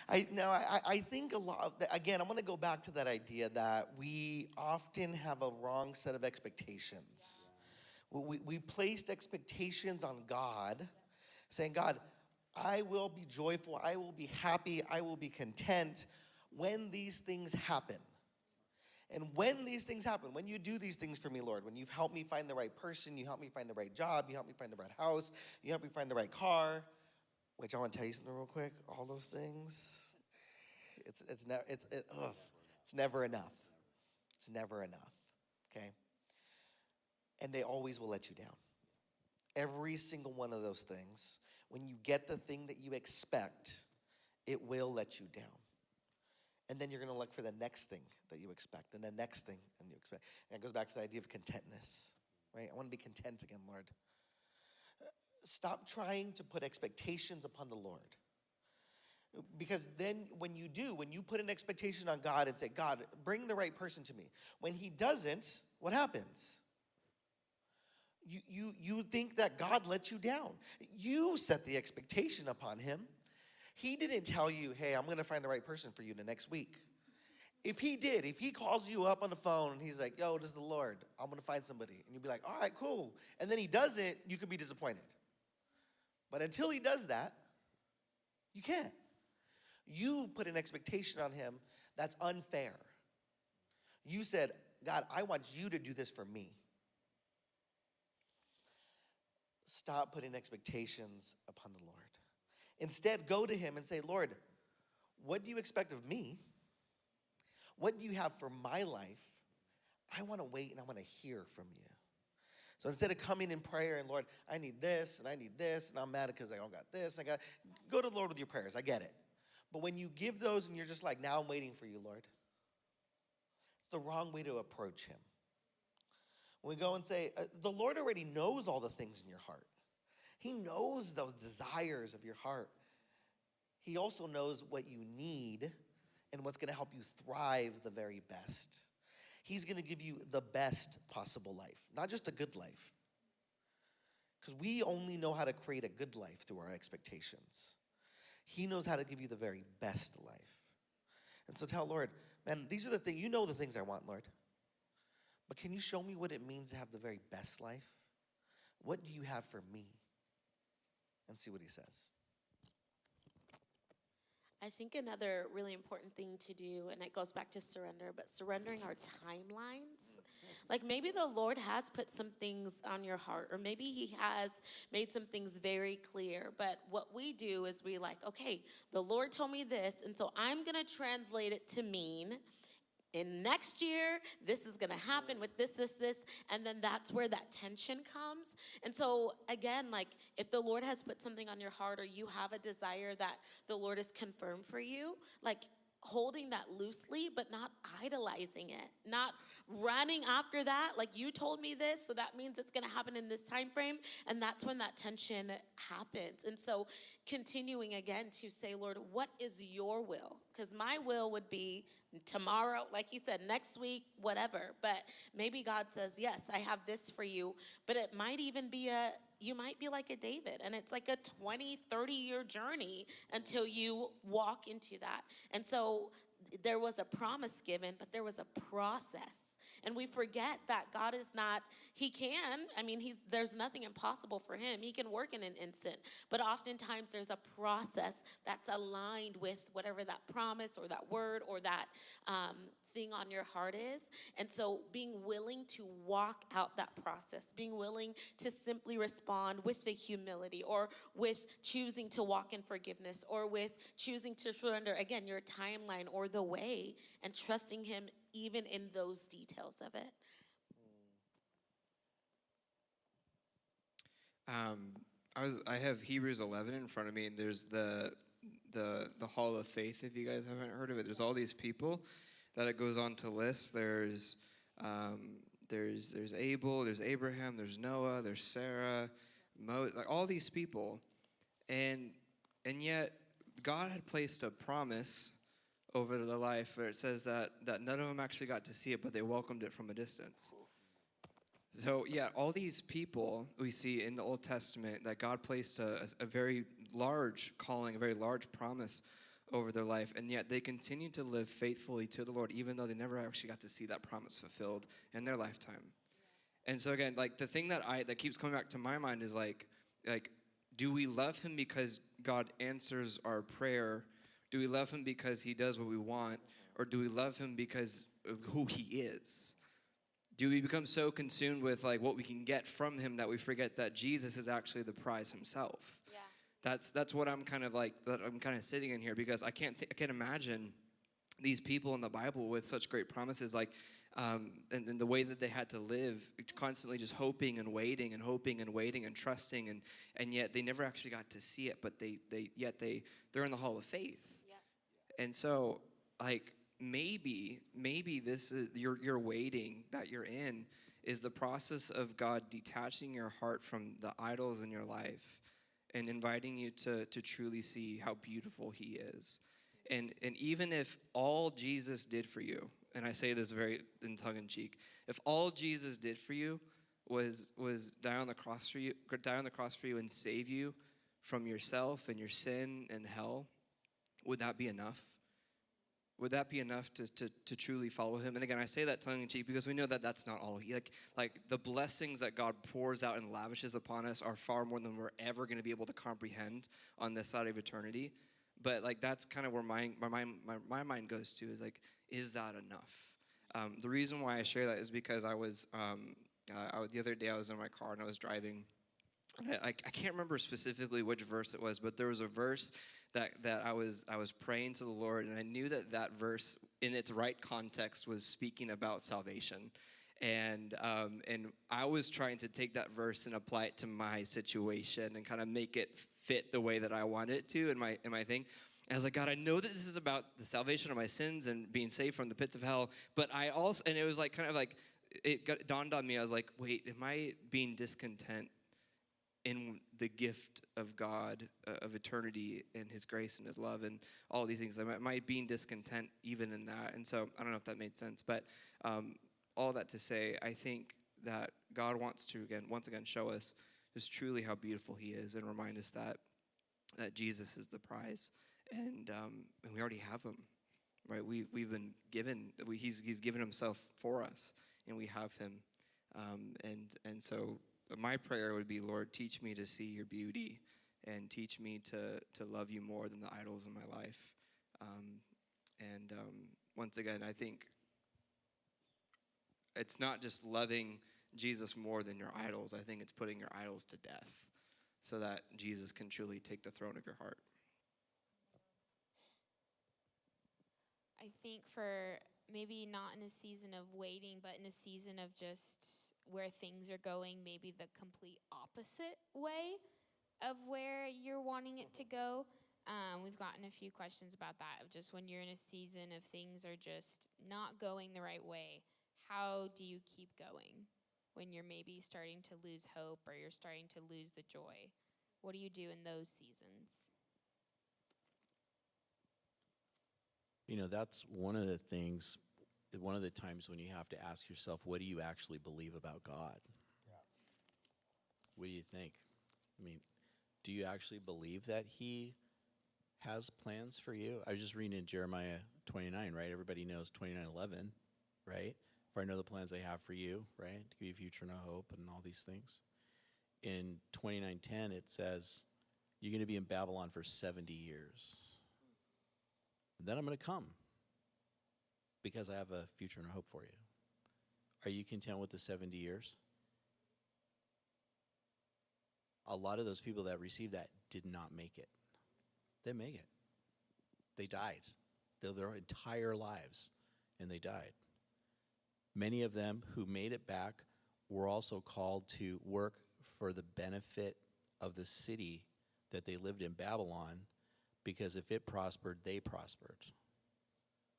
I think a lot, again, I'm going to go back to that idea that we often have a wrong set of expectations. We placed expectations on God, saying, God, I will be joyful, I will be happy, I will be content when these things happen. And when these things happen, when you do these things for me, Lord, when you've helped me find the right person, you help me find the right job, you help me find the right house, you help me find the right car, which I want to tell you something real quick, all those things, it's never enough. It's never enough, okay? And they always will let you down. Every single one of those things, when you get the thing that you expect, it will let you down. And then you're going to look for the next thing that you expect, and the next thing and you expect. And it goes back to the idea of contentness, right? I want to be content again, Lord. Stop trying to put expectations upon the Lord. Because then when you put an expectation on God and say, God, bring the right person to me. When he doesn't, what happens? You think that God let you down. You set the expectation upon him. He didn't tell you, hey, I'm going to find the right person for you the next week. If he did, if he calls you up on the phone and he's like, yo, this is the Lord, I'm going to find somebody. And you'll be like, all right, cool. And then he doesn't, you could be disappointed. But until he does that, you can't. You put an expectation on him that's unfair. You said, God, I want you to do this for me. Stop putting expectations upon the Lord. Instead, go to him and say, Lord, what do you expect of me? What do you have for my life? I want to wait and I want to hear from you. So instead of coming in prayer and, Lord, I need this and I'm mad because I don't got this. Go to the Lord with your prayers. I get it. But when you give those and you're just like, now I'm waiting for you, Lord, it's the wrong way to approach him. When we go and say, the Lord already knows all the things in your heart. He knows those desires of your heart. He also knows what you need and what's going to help you thrive the very best. He's going to give you the best possible life, not just a good life. Because we only know how to create a good life through our expectations. He knows how to give you the very best life. And so tell Lord, man, these are the things, you know the things I want, Lord. But can you show me what it means to have the very best life? What do you have for me? And see what he says. I think another really important thing to do, and it goes back to surrender, but surrendering our timelines. Like maybe the Lord has put some things on your heart, or maybe he has made some things very clear. But what we do is we like, okay, the Lord told me this, and so I'm going to translate it to mean in next year, this is going to happen with this, and then that's where that tension comes. And so again, like if the Lord has put something on your heart or you have a desire that the Lord has confirmed for you, like holding that loosely, but not idolizing it, not running after that. Like you told me this, so that means it's going to happen in this time frame, and that's when that tension happens. And so continuing again to say, Lord, what is your will? Because my will would be tomorrow, like he said, next week, whatever. But maybe God says, yes, I have this for you. But it might even be you might be like a David, and it's like a 20, 30-year journey until you walk into that. And so there was a promise given, but there was a process. And we forget that God is not, he can, there's nothing impossible for him. He can work in an instant. But oftentimes there's a process that's aligned with whatever that promise or that word or that thing on your heart is. And so being willing to walk out that process, being willing to simply respond with the humility, or with choosing to walk in forgiveness, or with choosing to surrender, again, your timeline or the way, and trusting him even in those details of it. I have Hebrews 11 in front of me, and there's the Hall of Faith. If you guys haven't heard of it, there's all these people that it goes on to list. There's Abel, there's Abraham, there's Noah, there's Sarah, like all these people, and yet God had placed a promise over their life where it says that none of them actually got to see it, but they welcomed it from a distance. So yeah, all these people we see in the Old Testament that God placed a very large calling, a very large promise over their life, and yet they continue to live faithfully to the Lord, even though they never actually got to see that promise fulfilled in their lifetime. And so again, like the thing that keeps coming back to my mind is like, do we love him because God answers our prayer? Do we love him because he does what we want? Or do we love him because of who he is? Do we become so consumed with like what we can get from him that we forget that Jesus is actually the prize himself? Yeah. That's what I'm kind of sitting in here, because I can't imagine these people in the Bible with such great promises, like and the way that they had to live, constantly just hoping and waiting and trusting, and yet they never actually got to see it, but they're in the Hall of Faith. Yeah. And so like maybe this is your waiting that you're in is the process of God detaching your heart from the idols in your life and inviting you to truly see how beautiful he is. And even if all Jesus did for you, and I say this very in tongue-in-cheek, if all Jesus did for you was die on the cross for you and save you from yourself and your sin and hell, would that be enough? Would that be enough to truly follow him? And again, I say that tongue-in-cheek because we know that that's not all. Like the blessings that God pours out and lavishes upon us are far more than we're ever going to be able to comprehend on this side of eternity. But like that's kind of where my mind goes to, is like, is that enough? The reason why I share that is because the other day I was in my car and I was driving. And I can't remember specifically which verse it was, but there was a verse that I was praying to the Lord, and I knew that verse in its right context was speaking about salvation. And I was trying to take that verse and apply it to my situation and kind of make it fit the way that I wanted it to in my thing. And I was like, God, I know that this is about the salvation of my sins and being saved from the pits of hell, but I also, and it was like kind of like, it dawned on me, I was like, wait, am I being discontent in the gift of God, of eternity, and his grace and his love and all these things? Am I being discontent even in that? And so I don't know if that made sense, but all that to say, I think that God wants to, once again, show us just truly how beautiful he is and remind us that Jesus is the prize, and we already have him, right? We've been given, he's given himself for us, and we have him, and so my prayer would be, Lord, teach me to see your beauty, and teach me to love you more than the idols in my life. Once again, I think it's not just loving Jesus more than your idols. I think it's putting your idols to death so that Jesus can truly take the throne of your heart. I think for maybe not in a season of waiting, but in a season of just where things are going maybe the complete opposite way of where you're wanting it to go. We've gotten a few questions about that, of just when you're in a season of things are just not going the right way, how do you keep going when you're maybe starting to lose hope or you're starting to lose the joy? What do you do in those seasons? You know, that's one of the things, one of the times when you have to ask yourself, what do you actually believe about God? Yeah. What do you think? I mean, do you actually believe that he has plans for you? I was just reading in Jeremiah 29, right? Everybody knows 29:11, right? For I know the plans I have for you, right? To give you a future and a hope and all these things. In 29:10, it says, you're going to be in Babylon for 70 years. And then I'm going to come because I have a future and a hope for you. Are you content with the 70 years? A lot of those people that received that did not make it. They didn't make it. They died. Their entire lives, and they died. Many of them who made it back were also called to work for the benefit of the city that they lived in, Babylon, because if it prospered, they prospered.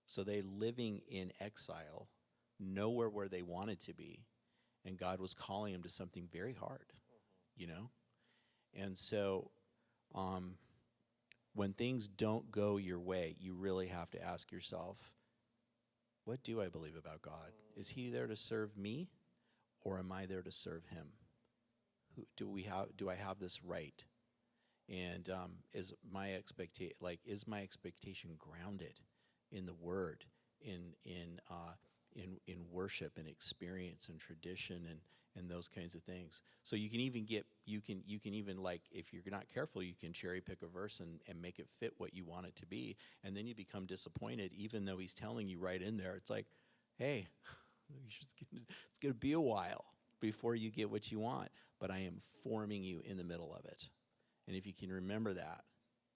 So they living in exile, nowhere where they wanted to be, and God was calling them to something very hard, you know? And so when things don't go your way, you really have to ask yourself, what do I believe about God? Is he there to serve me, or am I there to serve him? Do I have this right? And is my expectation grounded in the Word, in worship and experience and tradition and those kinds of things? So you can even like, if you're not careful, you can cherry pick a verse and make it fit what you want it to be, and then you become disappointed, even though he's telling you right in there. It's like, hey, it's going to be a while before you get what you want, but I am forming you in the middle of it. And if you can remember that,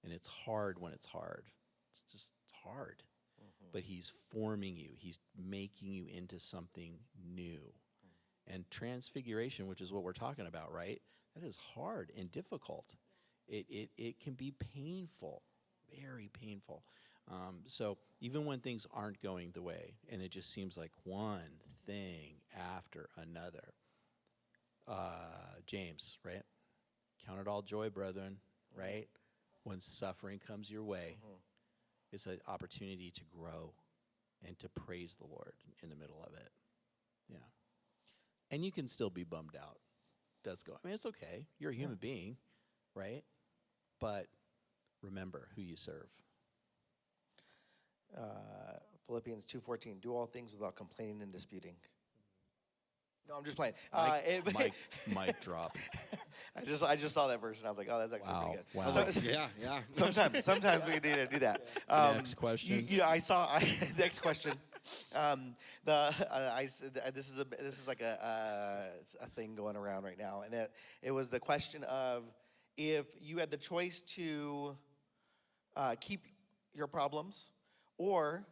and it's hard when it's hard, it's just hard. But he's forming you. He's making you into something new. And transfiguration, which is what we're talking about, right? That is hard and difficult. It can be painful, very painful. So even when things aren't going the way, and it just seems like one thing after another, James, right? Count it all joy, brethren, right? When suffering comes your way, it's an opportunity to grow and to praise the Lord in the middle of it. Yeah. And you can still be bummed out. Does go. I mean, it's okay. You're a human being, right? But remember who you serve. Philippians 2:14, do all things without complaining and disputing. No, I'm just playing. Mic drop. I just saw that verse and I was like, oh, that's actually pretty good. Wow. I was like, Yeah. sometimes we need to do that. Next question. I saw. Next question. This is like a thing going around right now, and it was the question of, if you had the choice to keep your problems or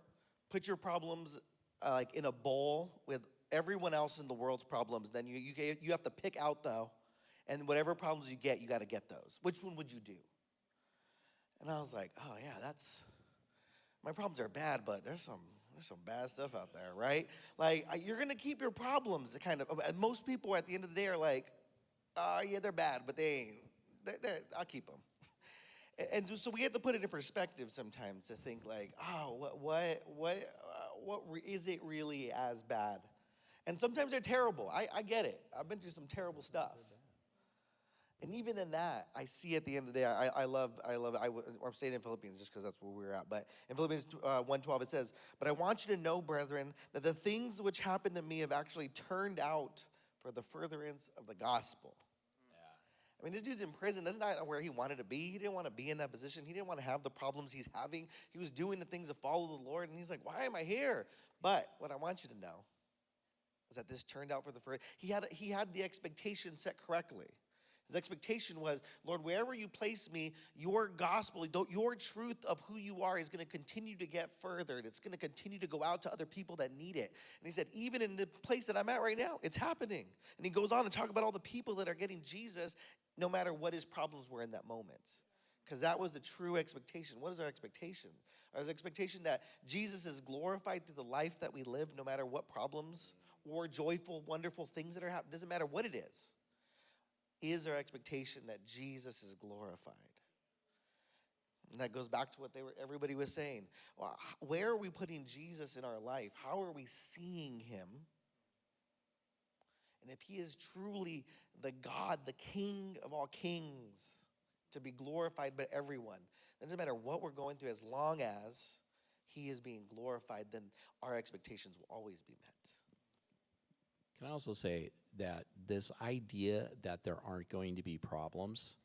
put your problems like in a bowl with everyone else in the world's problems, then you have to pick out though, and whatever problems you get, you got to get those. Which one would you do? And I was like, oh yeah, my problems are bad, but there's some bad stuff out there, right? Like, you're gonna keep your problems kind of. Most people at the end of the day are like, oh yeah, they're bad, but they ain't. I'll keep them. And so we have to put it in perspective sometimes to think like, oh, what is it really as bad? And sometimes they're terrible. I get it. I've been through some terrible stuff. And even in that, I see at the end of the day, I love it. I'm saying in Philippians just because that's where we're at. But in Philippians 1:12, it says, but I want you to know, brethren, that the things which happened to me have actually turned out for the furtherance of the gospel. I mean, this dude's in prison. That's not where he wanted to be. He didn't want to be in that position. He didn't want to have the problems he's having. He was doing the things to follow the Lord. And he's like, why am I here? But what I want you to know is that this turned out for the first. He had the expectation set correctly. His expectation was, Lord, wherever you place me, your gospel, your truth of who you are is going to continue to get further. And it's going to continue to go out to other people that need it. And he said, even in the place that I'm at right now, it's happening. And he goes on to talk about all the people that are getting Jesus, no matter what his problems were in that moment. Because that was the true expectation. What is our expectation? Our expectation that Jesus is glorified through the life that we live, no matter what problems or joyful, wonderful things that are happening. Doesn't matter what it is. Is our expectation that Jesus is glorified? And that goes back to what everybody was saying. Well, where are we putting Jesus in our life? How are we seeing him? And if he is truly the God, the King of all kings, to be glorified by everyone, then it doesn't matter what we're going through, as long as he is being glorified, then our expectations will always be met. Can I also say that this idea that there aren't going to be problems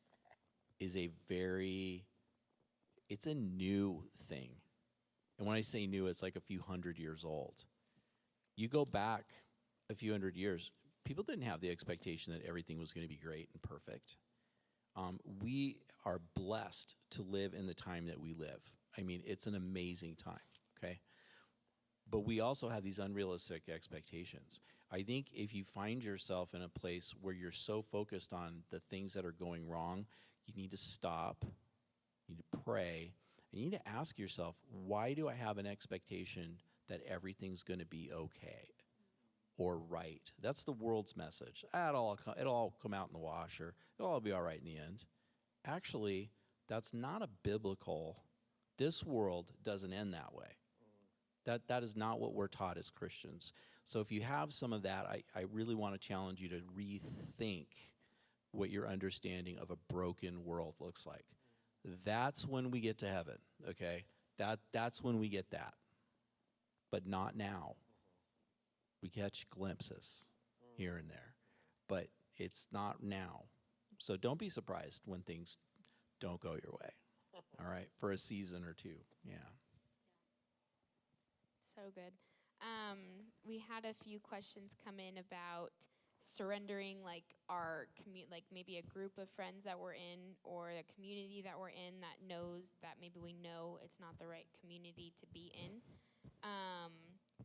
is it's a new thing. And when I say new, it's like a few hundred years old. You go back a few hundred years, people didn't have the expectation that everything was going to be great and perfect. We are blessed to live in the time that we live. I mean, it's an amazing time, okay? But we also have these unrealistic expectations. I think if you find yourself in a place where you're so focused on the things that are going wrong, you need to stop, you need to pray, and you need to ask yourself, why do I have an expectation that everything's going to be okay or right? That's the world's message. It'll all come out in the wash, or it'll all be all right in the end. Actually, that's not a biblical. This world doesn't end that way. That is not what we're taught as Christians. So if you have some of that, I really want to challenge you to rethink what your understanding of a broken world looks like. That's when we get to heaven, okay? That's when we get that. But not now. We catch glimpses here and there. But it's not now. So don't be surprised when things don't go your way, all right, for a season or two, yeah. So good. We had a few questions come in about surrendering, like our like maybe a group of friends that we're in, or a community that we're in that knows that maybe we know it's not the right community to be in.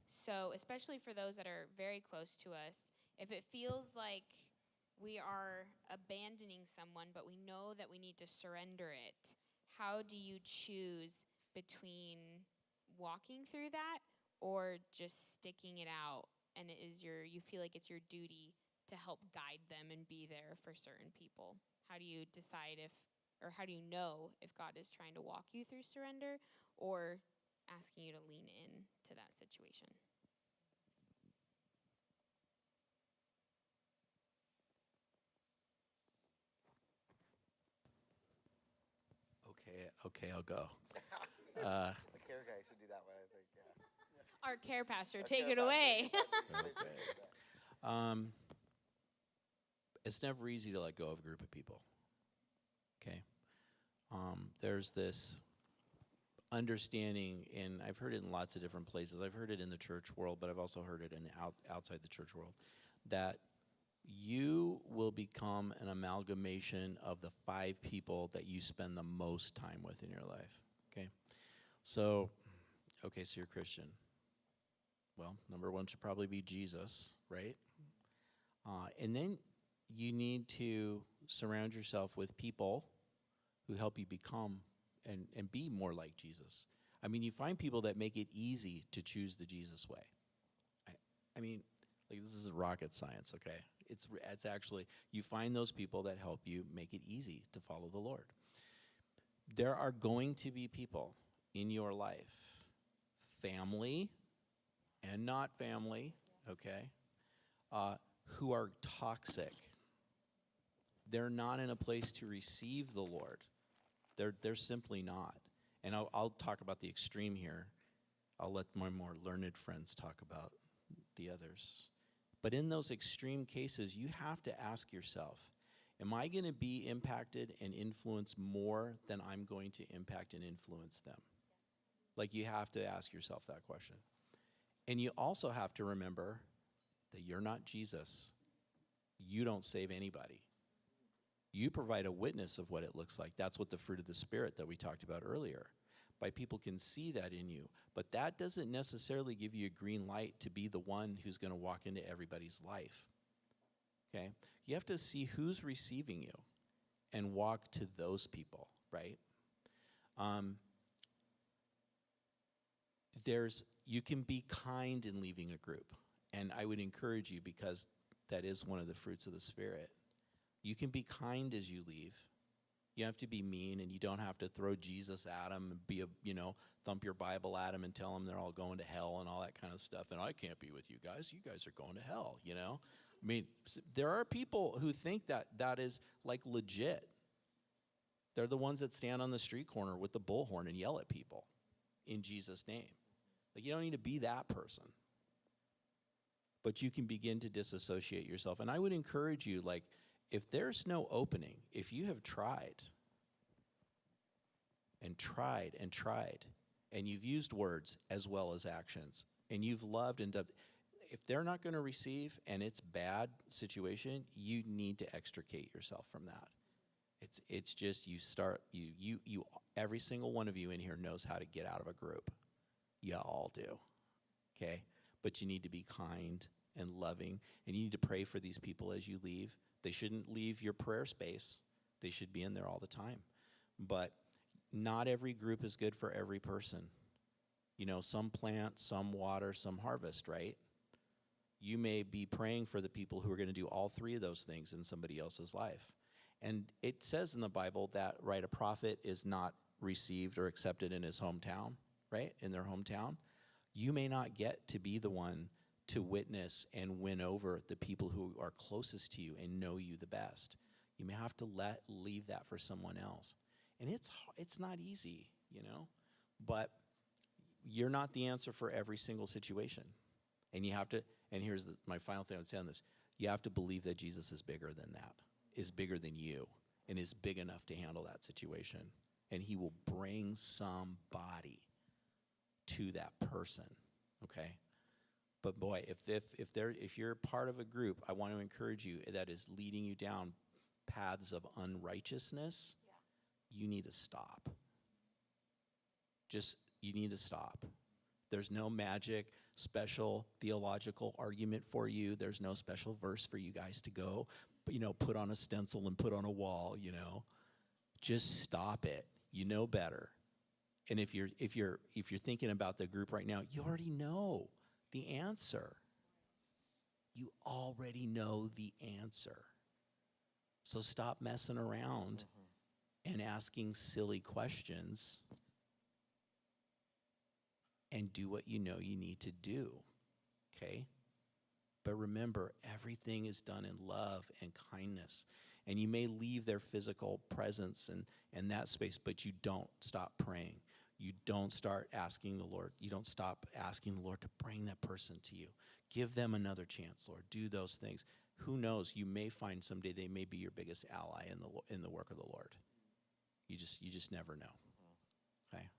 So especially for those that are very close to us, if it feels like we are abandoning someone, but we know that we need to surrender it, how do you choose between walking through that or just sticking it out, and you feel like it's your duty to help guide them and be there for certain people? How do you decide how do you know if God is trying to walk you through surrender or asking you to lean in to that situation? Okay, I'll go. The care guy should do that one, I think, yeah. Our care pastor, take it away. It's never easy to let go of a group of people, okay? There's this understanding, and I've heard it in lots of different places. I've heard it in the church world, but I've also heard it in outside the church world, that you will become an amalgamation of the 5 people that you spend the most time with in your life, okay? So you're Christian. Well, number 1 should probably be Jesus, right? And then you need to surround yourself with people who help you become and be more like Jesus. I mean, you find people that make it easy to choose the Jesus way. I mean, like, this is rocket science, okay? It's actually, you find those people that help you make it easy to follow the Lord. There are going to be people in your life, family and not family, okay, who are toxic. They're not in a place to receive the Lord. They're simply not. And I'll talk about the extreme here. I'll let my more learned friends talk about the others. But in those extreme cases, you have to ask yourself, am I going to be impacted and influenced more than I'm going to impact and influence them? Like, you have to ask yourself that question. And you also have to remember that you're not Jesus. You don't save anybody. You provide a witness of what it looks like. That's what the fruit of the Spirit that we talked about earlier. By people can see that in you. But that doesn't necessarily give you a green light to be the one who's going to walk into everybody's life. Okay? You have to see who's receiving you and walk to those people, right? You can be kind in leaving a group. And I would encourage you, because that is one of the fruits of the Spirit. You can be kind as you leave. You have to be mean, and you don't have to throw Jesus at them and thump your Bible at them and tell them they're all going to hell and all that kind of stuff. And I can't be with you guys. You guys are going to hell, I mean, there are people who think that is like legit. They're the ones that stand on the street corner with the bullhorn and yell at people in Jesus' name. Like, you don't need to be that person. But you can begin to disassociate yourself. And I would encourage you, like, if there's no opening, if you have tried and tried and tried, and you've used words as well as actions, and you've loved and done, if they're not going to receive and it's bad situation, you need to extricate yourself from that. It's just you every single one of you in here knows how to get out of a group. You all do. Okay? But you need to be kind and loving, and you need to pray for these people as you leave. They shouldn't leave your prayer space. They should be in there all the time. But not every group is good for every person. Some plant, some water, some harvest, right? You may be praying for the people who are going to do all three of those things in somebody else's life. And it says in the Bible that, right, a prophet is not received or accepted in his hometown, right, in their hometown. You may not get to be the one to witness and win over the people who are closest to you and know you the best. You may have to leave that for someone else. And it's not easy, but you're not the answer for every single situation. And you have to, and here's my final thing I would say on this, you have to believe that Jesus is bigger than that, is bigger than you, and is big enough to handle that situation. And he will bring somebody to that person, okay? But boy, if you're part of a group, I want to encourage you that is leading you down paths of unrighteousness, you need to stop. You need to stop. There's no magic, special theological argument for you. There's no special verse for you guys to go, put on a stencil and put on a wall, Just stop it. You know better. And if you're thinking about the group right now, you already know the answer. You already know the answer. So stop messing around and asking silly questions, and do what you know you need to do, okay? But remember, everything is done in love and kindness. And you may leave their physical presence and that space, but you don't stop praying. You don't start asking the Lord. You don't stop asking the Lord to bring that person to you. Give them another chance, Lord. Do those things. Who knows? You may find someday they may be your biggest ally in the work of the Lord. You just never know. Okay?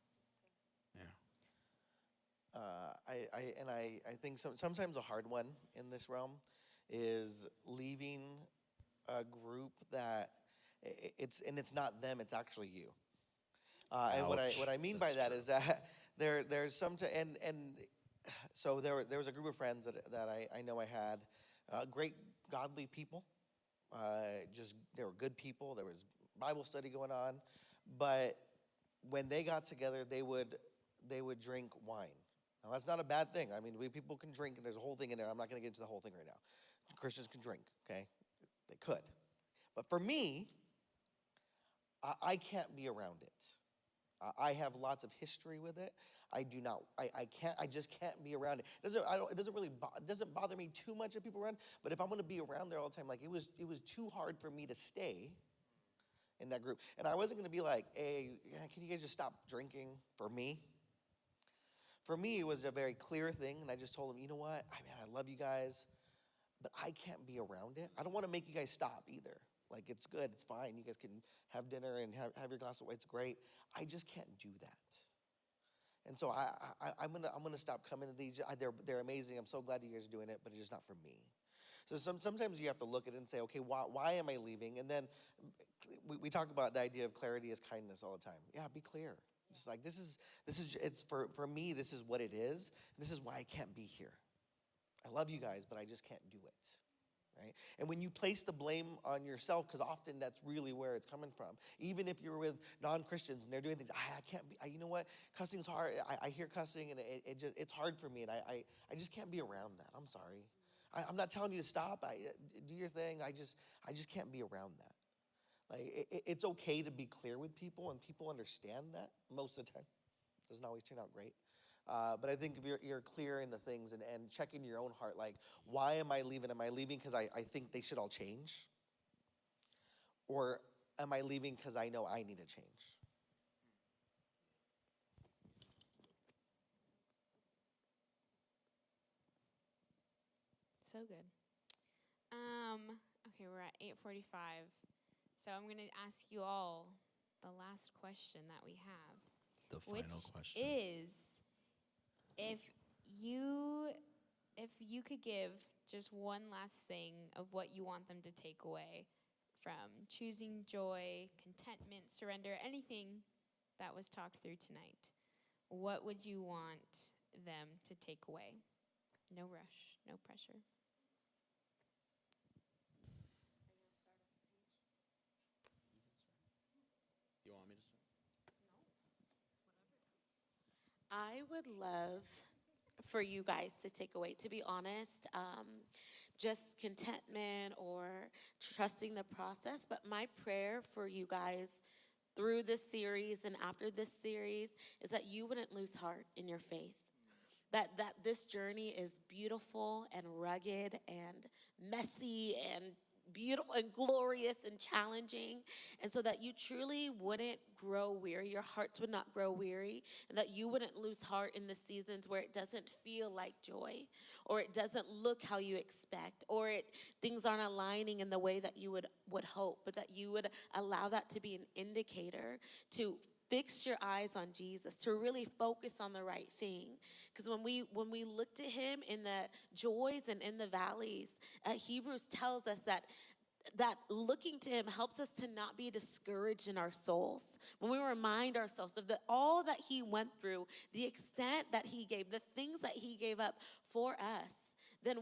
Yeah. I think sometimes a hard one in this realm is leaving a group that it's not them, it's actually you. And what I mean by that is that there's so there was a group of friends that I know I had, great godly people, they were good people. There was Bible study going on, but when they got together, they would drink wine. Now, that's not a bad thing. I mean, people can drink, and there's a whole thing in there. I'm not going to get into the whole thing right now. Christians can drink, okay? They could. But for me, I can't be around it. I have lots of history with it. I just can't be around it. It doesn't bother me too much if people are around, but if I'm going to be around there all the time, like it was too hard for me to stay in that group. And I wasn't going to be like, hey, can you guys just stop drinking for me? For me, it was a very clear thing, and I just told them, you know what? I love you guys, but I can't be around it. I don't want to make you guys stop either. Like, it's good, it's fine. You guys can have dinner and have your glass of wine. It's great. I just can't do that. And so I'm gonna stop coming to these. They're amazing. I'm so glad you guys are doing it, but it's just not for me. So sometimes you have to look at it and say, okay, why am I leaving? And then we talk about the idea of clarity as kindness all the time. Yeah, be clear. Just like, it's for me, this is what it is. And this is why I can't be here. I love you guys, but I just can't do it. Right? And when you place the blame on yourself, because often that's really where it's coming from. Even if you're with non-Christians and they're doing things, I can't be, you know what? Cussing's hard. I hear cussing and it's hard for me. And I just can't be around that. I'm sorry. I'm not telling you to stop. Do your thing. I just can't be around that. Like it's okay to be clear with people, and people understand that most of the time. Doesn't always turn out great. But I think if you're clear in the things and checking your own heart, like, why am I leaving? Am I leaving because I think they should all change? Or am I leaving because I know I need to change? So good. Okay, we're at 8:45. So I'm going to ask you all the last question that we have. The final question. Is if you could give just one last thing of what you want them to take away from choosing joy, contentment, surrender, anything that was talked through tonight, what would you want them to take away? No rush, no pressure. Do you want me to start? I would love for you guys to take away, to be honest, just contentment or trusting the process. But my prayer for you guys through this series and after this series is that you wouldn't lose heart in your faith. That this journey is beautiful and rugged and messy and beautiful and glorious and challenging, and so that you truly wouldn't grow weary, your hearts would not grow weary, and that you wouldn't lose heart in the seasons where it doesn't feel like joy, or it doesn't look how you expect, or things aren't aligning in the way that you would hope, but that you would allow that to be an indicator to fix your eyes on Jesus, to really focus on the right thing. Because when we look to him in the joys and in the valleys, Hebrews tells us that looking to him helps us to not be discouraged in our souls. When we remind ourselves of all that he went through, the extent that he gave, the things that he gave up for us, then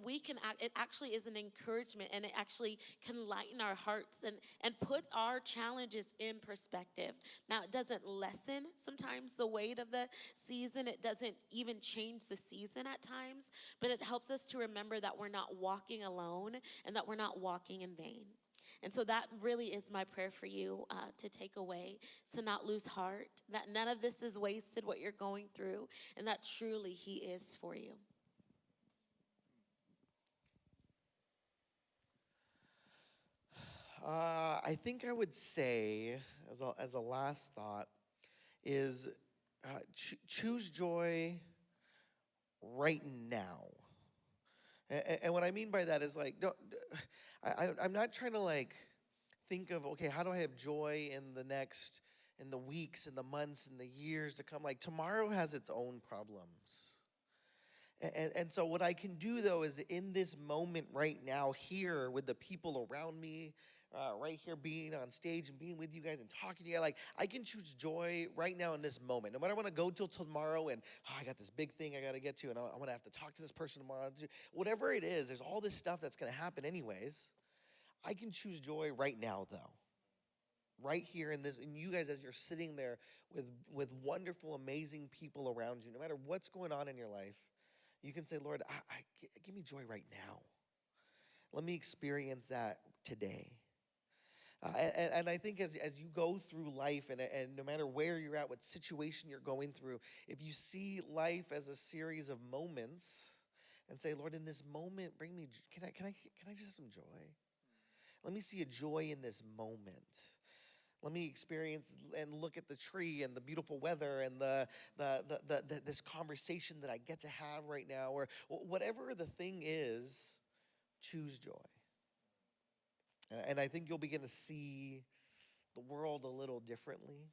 it actually is an encouragement, and it actually can lighten our hearts and put our challenges in perspective. Now, it doesn't lessen sometimes the weight of the season. It doesn't even change the season at times, but it helps us to remember that we're not walking alone and that we're not walking in vain. And so that really is my prayer for you to take away, to not lose heart, that none of this is wasted, what you're going through, and that truly he is for you. I think I would say, as a last thought, is choose joy right now. And what I mean by that is like, I'm not trying to like think of, okay, how do I have joy in the weeks and the months and the years to come? Like, tomorrow has its own problems. And so what I can do, though, is in this moment right now, here with the people around me, right here being on stage and being with you guys and talking to you, like, I can choose joy right now in this moment. No matter when I go till tomorrow and I got this big thing I got to get to and I'm going to have to talk to this person tomorrow. Whatever it is, there's all this stuff that's going to happen anyways. I can choose joy right now, though. Right here in this, and you guys, as you're sitting there with wonderful, amazing people around you, no matter what's going on in your life, you can say, Lord, give me joy right now. Let me experience that today. And I think as you go through life, and no matter where you're at, what situation you're going through, if you see life as a series of moments, and say, Lord, in this moment, bring me. Can I just have some joy? Let me see a joy in this moment. Let me experience and look at the tree and the beautiful weather and this conversation that I get to have right now, or whatever the thing is. Choose joy. And I think you'll begin to see the world a little differently.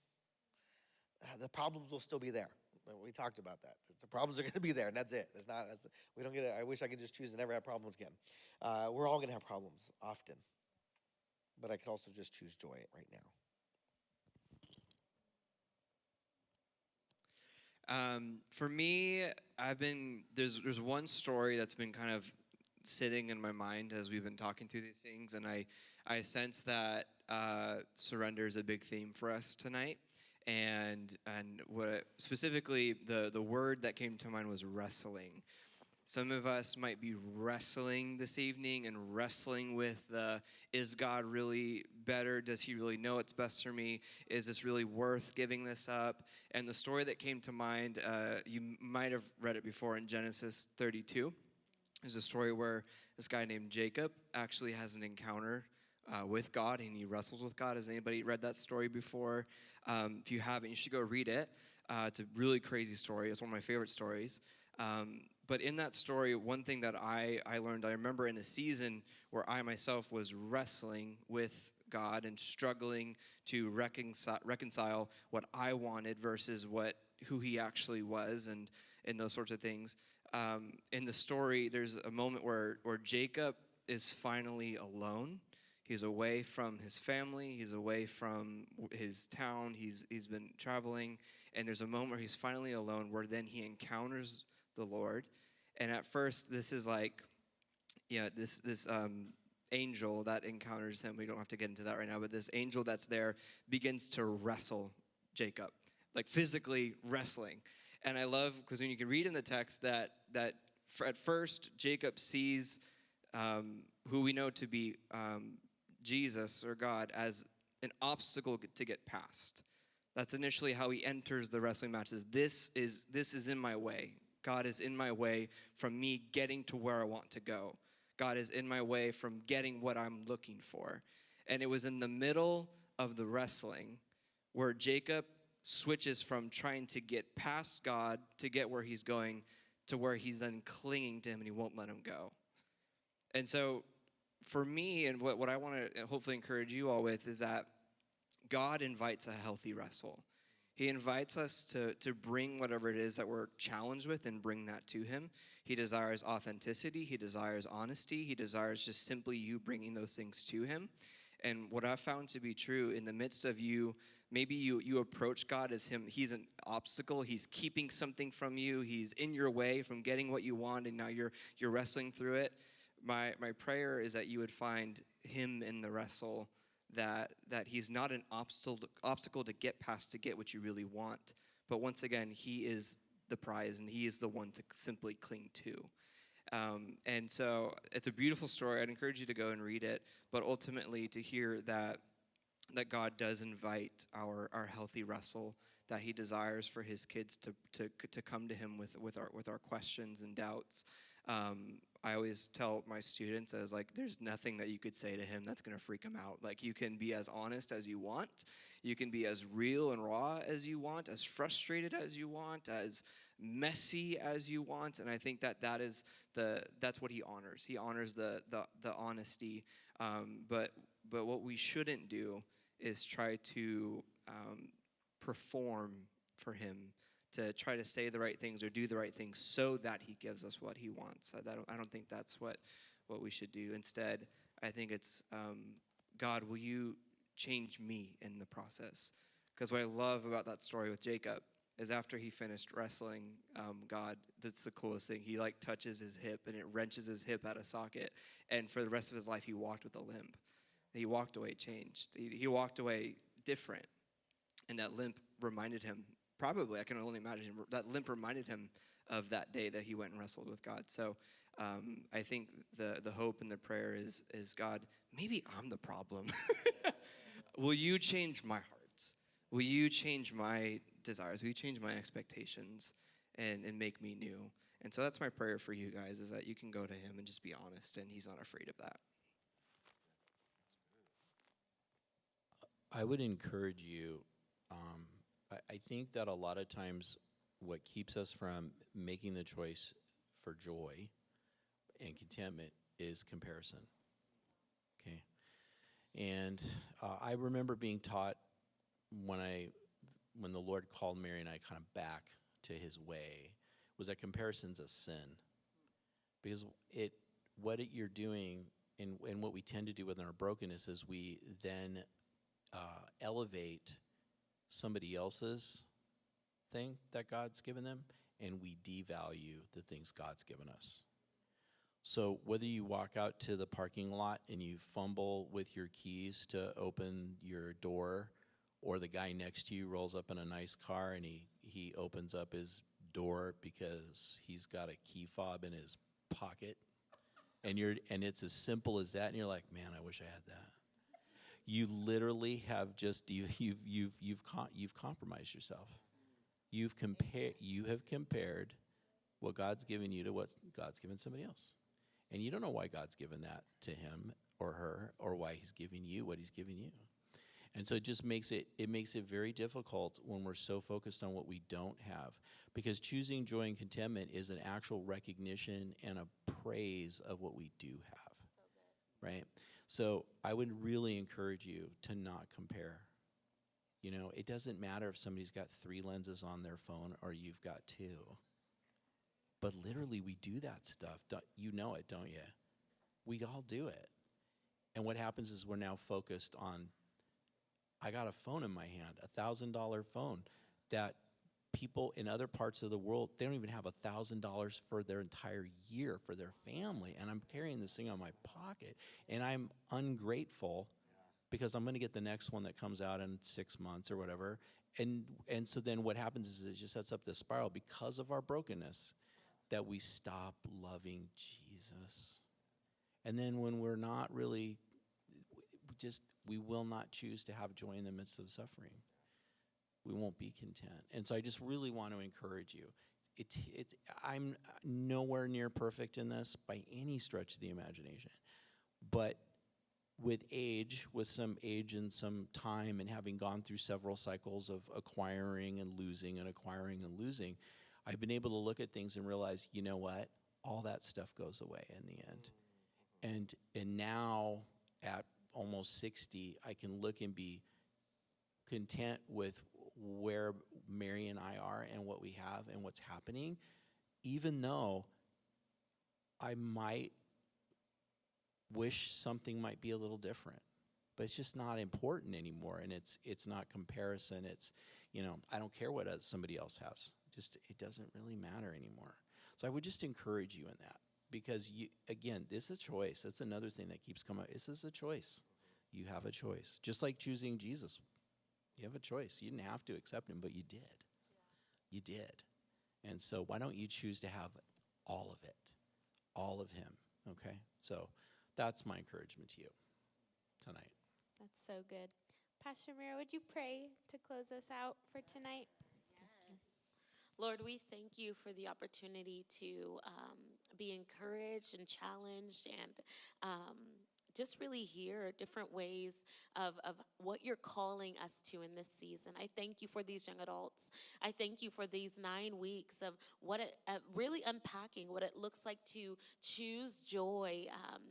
The problems will still be there. We talked about that. The problems are going to be there, and that's it. We don't get it. I wish I could just choose to never have problems again. We're all going to have problems often, but I could also just choose joy right now. For me, there's one story that's been kind of sitting in my mind as we've been talking through these things, and I sense that surrender is a big theme for us tonight. And what specifically the word that came to mind was wrestling. Some of us might be wrestling this evening and wrestling with is God really better? Does he really know what's best for me? Is this really worth giving this up? And the story that came to mind, you might have read it before in Genesis 32. There's a story where this guy named Jacob actually has an encounter with God, and he wrestles with God. Has anybody read that story before? If you haven't, you should go read it. It's a really crazy story. It's one of my favorite stories. But in that story, one thing that I learned, I remember in a season where I myself was wrestling with God and struggling to reconcile what I wanted versus who he actually was, and those sorts of things. In the story, there's a moment where Jacob is finally alone. He's away from his family. He's away from his town. He's been traveling, and there's a moment where he's finally alone, where then he encounters the Lord. And at first, this is like, this angel that encounters him. We don't have to get into that right now, but this angel that's there begins to wrestle Jacob, like physically wrestling. And I love, because when you can read in the text that at first Jacob sees who we know to be Jesus or God as an obstacle to get past. That's initially how he enters the wrestling matches. This is in my way. God is in my way from me getting to where I want to go. God is in my way from getting what I'm looking for. And it was in the middle of the wrestling where Jacob switches from trying to get past God to get where he's going to where he's then clinging to him and he won't let him go. And so for me, and what I want to hopefully encourage you all with, is that God invites a healthy wrestle. He invites us to bring whatever it is that we're challenged with and bring that to him. He desires authenticity. He desires honesty. He desires just simply you bringing those things to him. And what I've found to be true in the midst of you, maybe you approach God as him. He's an obstacle. He's keeping something from you. He's in your way from getting what you want, and now you're wrestling through it. My prayer is that you would find him in the wrestle, that he's not an obstacle to get past, to get what you really want. But once again, he is the prize, and he is the one to simply cling to. And so it's a beautiful story. I'd encourage you to go and read it, but ultimately to hear that God does invite our healthy wrestle, that he desires for his kids to come to him with our questions and doubts. I always tell my students, as like, there's nothing that you could say to him that's going to freak him out. Like, you can be as honest as you want. You can be as real and raw as you want, as frustrated as you want, as messy as you want. And I think that's what he honors. He honors the honesty. But what we shouldn't do is try to perform for him, to try to say the right things or do the right things so that he gives us what he wants. I don't think that's what we should do. Instead, I think it's, God, will you change me in the process? Because what I love about that story with Jacob is after he finished wrestling God, that's the coolest thing. He like touches his hip and it wrenches his hip out of socket. And for the rest of his life, he walked with a limp. He walked away changed. He walked away different. And that limp reminded him, probably, I can only imagine, that limp reminded him of that day that he went and wrestled with God. So I think the hope and the prayer is God, maybe I'm the problem. Will you change my heart? Will you change my desires? Will you change my expectations and make me new? And so that's my prayer for you guys, is that you can go to him and just be honest, and he's not afraid of that. I would encourage you. I think that a lot of times what keeps us from making the choice for joy and contentment is comparison. Okay, and I remember being taught when the Lord called Mary and I kind of back to his way was that comparison's a sin. Because you're doing, and what we tend to do within our brokenness is we then elevate somebody else's thing that God's given them, and we devalue the things God's given us. So whether you walk out to the parking lot and you fumble with your keys to open your door, or the guy next to you rolls up in a nice car and he opens up his door because he's got a key fob in his pocket, and it's as simple as that, and you're like, man, I wish I had that. You literally have just you've compromised yourself. You have compared what God's given you to what God's given somebody else. And you don't know why God's given that to him or her, or why he's giving you what he's given you. And so it just makes it very difficult when we're so focused on what we don't have. Because choosing joy and contentment is an actual recognition and a praise of what we do have. Right? So I would really encourage you to not compare. You know, it doesn't matter if somebody's got 3 lenses on their phone or you've got 2. But literally, we do that stuff. You know it, don't you? We all do it. And what happens is we're now focused on, I got a phone in my hand, $1,000 phone, that people in other parts of the world, they don't even have $1,000 for their entire year for their family. And I'm carrying this thing on my pocket, and I'm ungrateful because I'm going to get the next one that comes out in 6 months or whatever. And so then what happens is it just sets up this spiral because of our brokenness, that we stop loving Jesus. And then when we're not really, we will not choose to have joy in the midst of suffering. We won't be content. And so I just really want to encourage you. I'm nowhere near perfect in this by any stretch of the imagination. But with some age and some time, and having gone through several cycles of acquiring and losing and acquiring and losing, I've been able to look at things and realize, you know what? All that stuff goes away in the end. And now at almost 60, I can look and be content with where Mary and I are and what we have and what's happening, even though I might wish something might be a little different. But it's just not important anymore, and it's not comparison. It's, I don't care what somebody else has. It doesn't really matter anymore. So I would just encourage you in that, because again, this is a choice. That's another thing that keeps coming up. This is a choice. You have a choice. Just like choosing Jesus. You have a choice. You didn't have to accept him, but you did. Yeah. You did. And so why don't you choose to have all of it, all of him, okay? So that's my encouragement to you tonight. That's so good. Pastor Amira, would you pray to close us out for tonight? Lord, we thank you for the opportunity to be encouraged and challenged, and just really hear different ways of what you're calling us to in this season. I thank you for these young adults. I thank you for these 9 weeks of really unpacking what it looks like to choose joy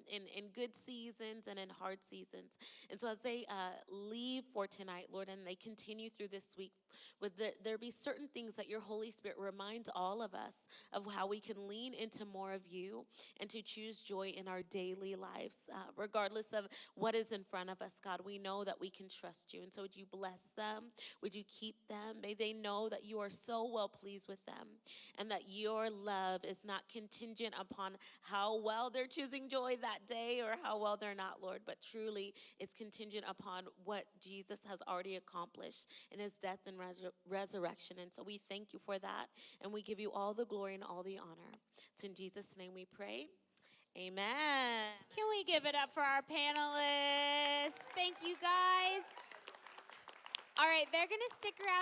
in good seasons and in hard seasons. And so as they leave for tonight, Lord, and they continue through this week, would there be certain things that your Holy Spirit reminds all of us of how we can lean into more of you and to choose joy in our daily lives, regardless of what is in front of us, God. We know that we can trust you. And so would you bless them? Would you keep them? May they know that you are so well pleased with them, and that your love is not contingent upon how well they're choosing joy that day or how well they're not, Lord, but truly it's contingent upon what Jesus has already accomplished in his death and resurrection. And so we thank you for that, and we give you all the glory and all the honor. It's in Jesus' name we pray. Amen. Can we give it up for our panelists? Thank you, guys. All right, they're going to stick around.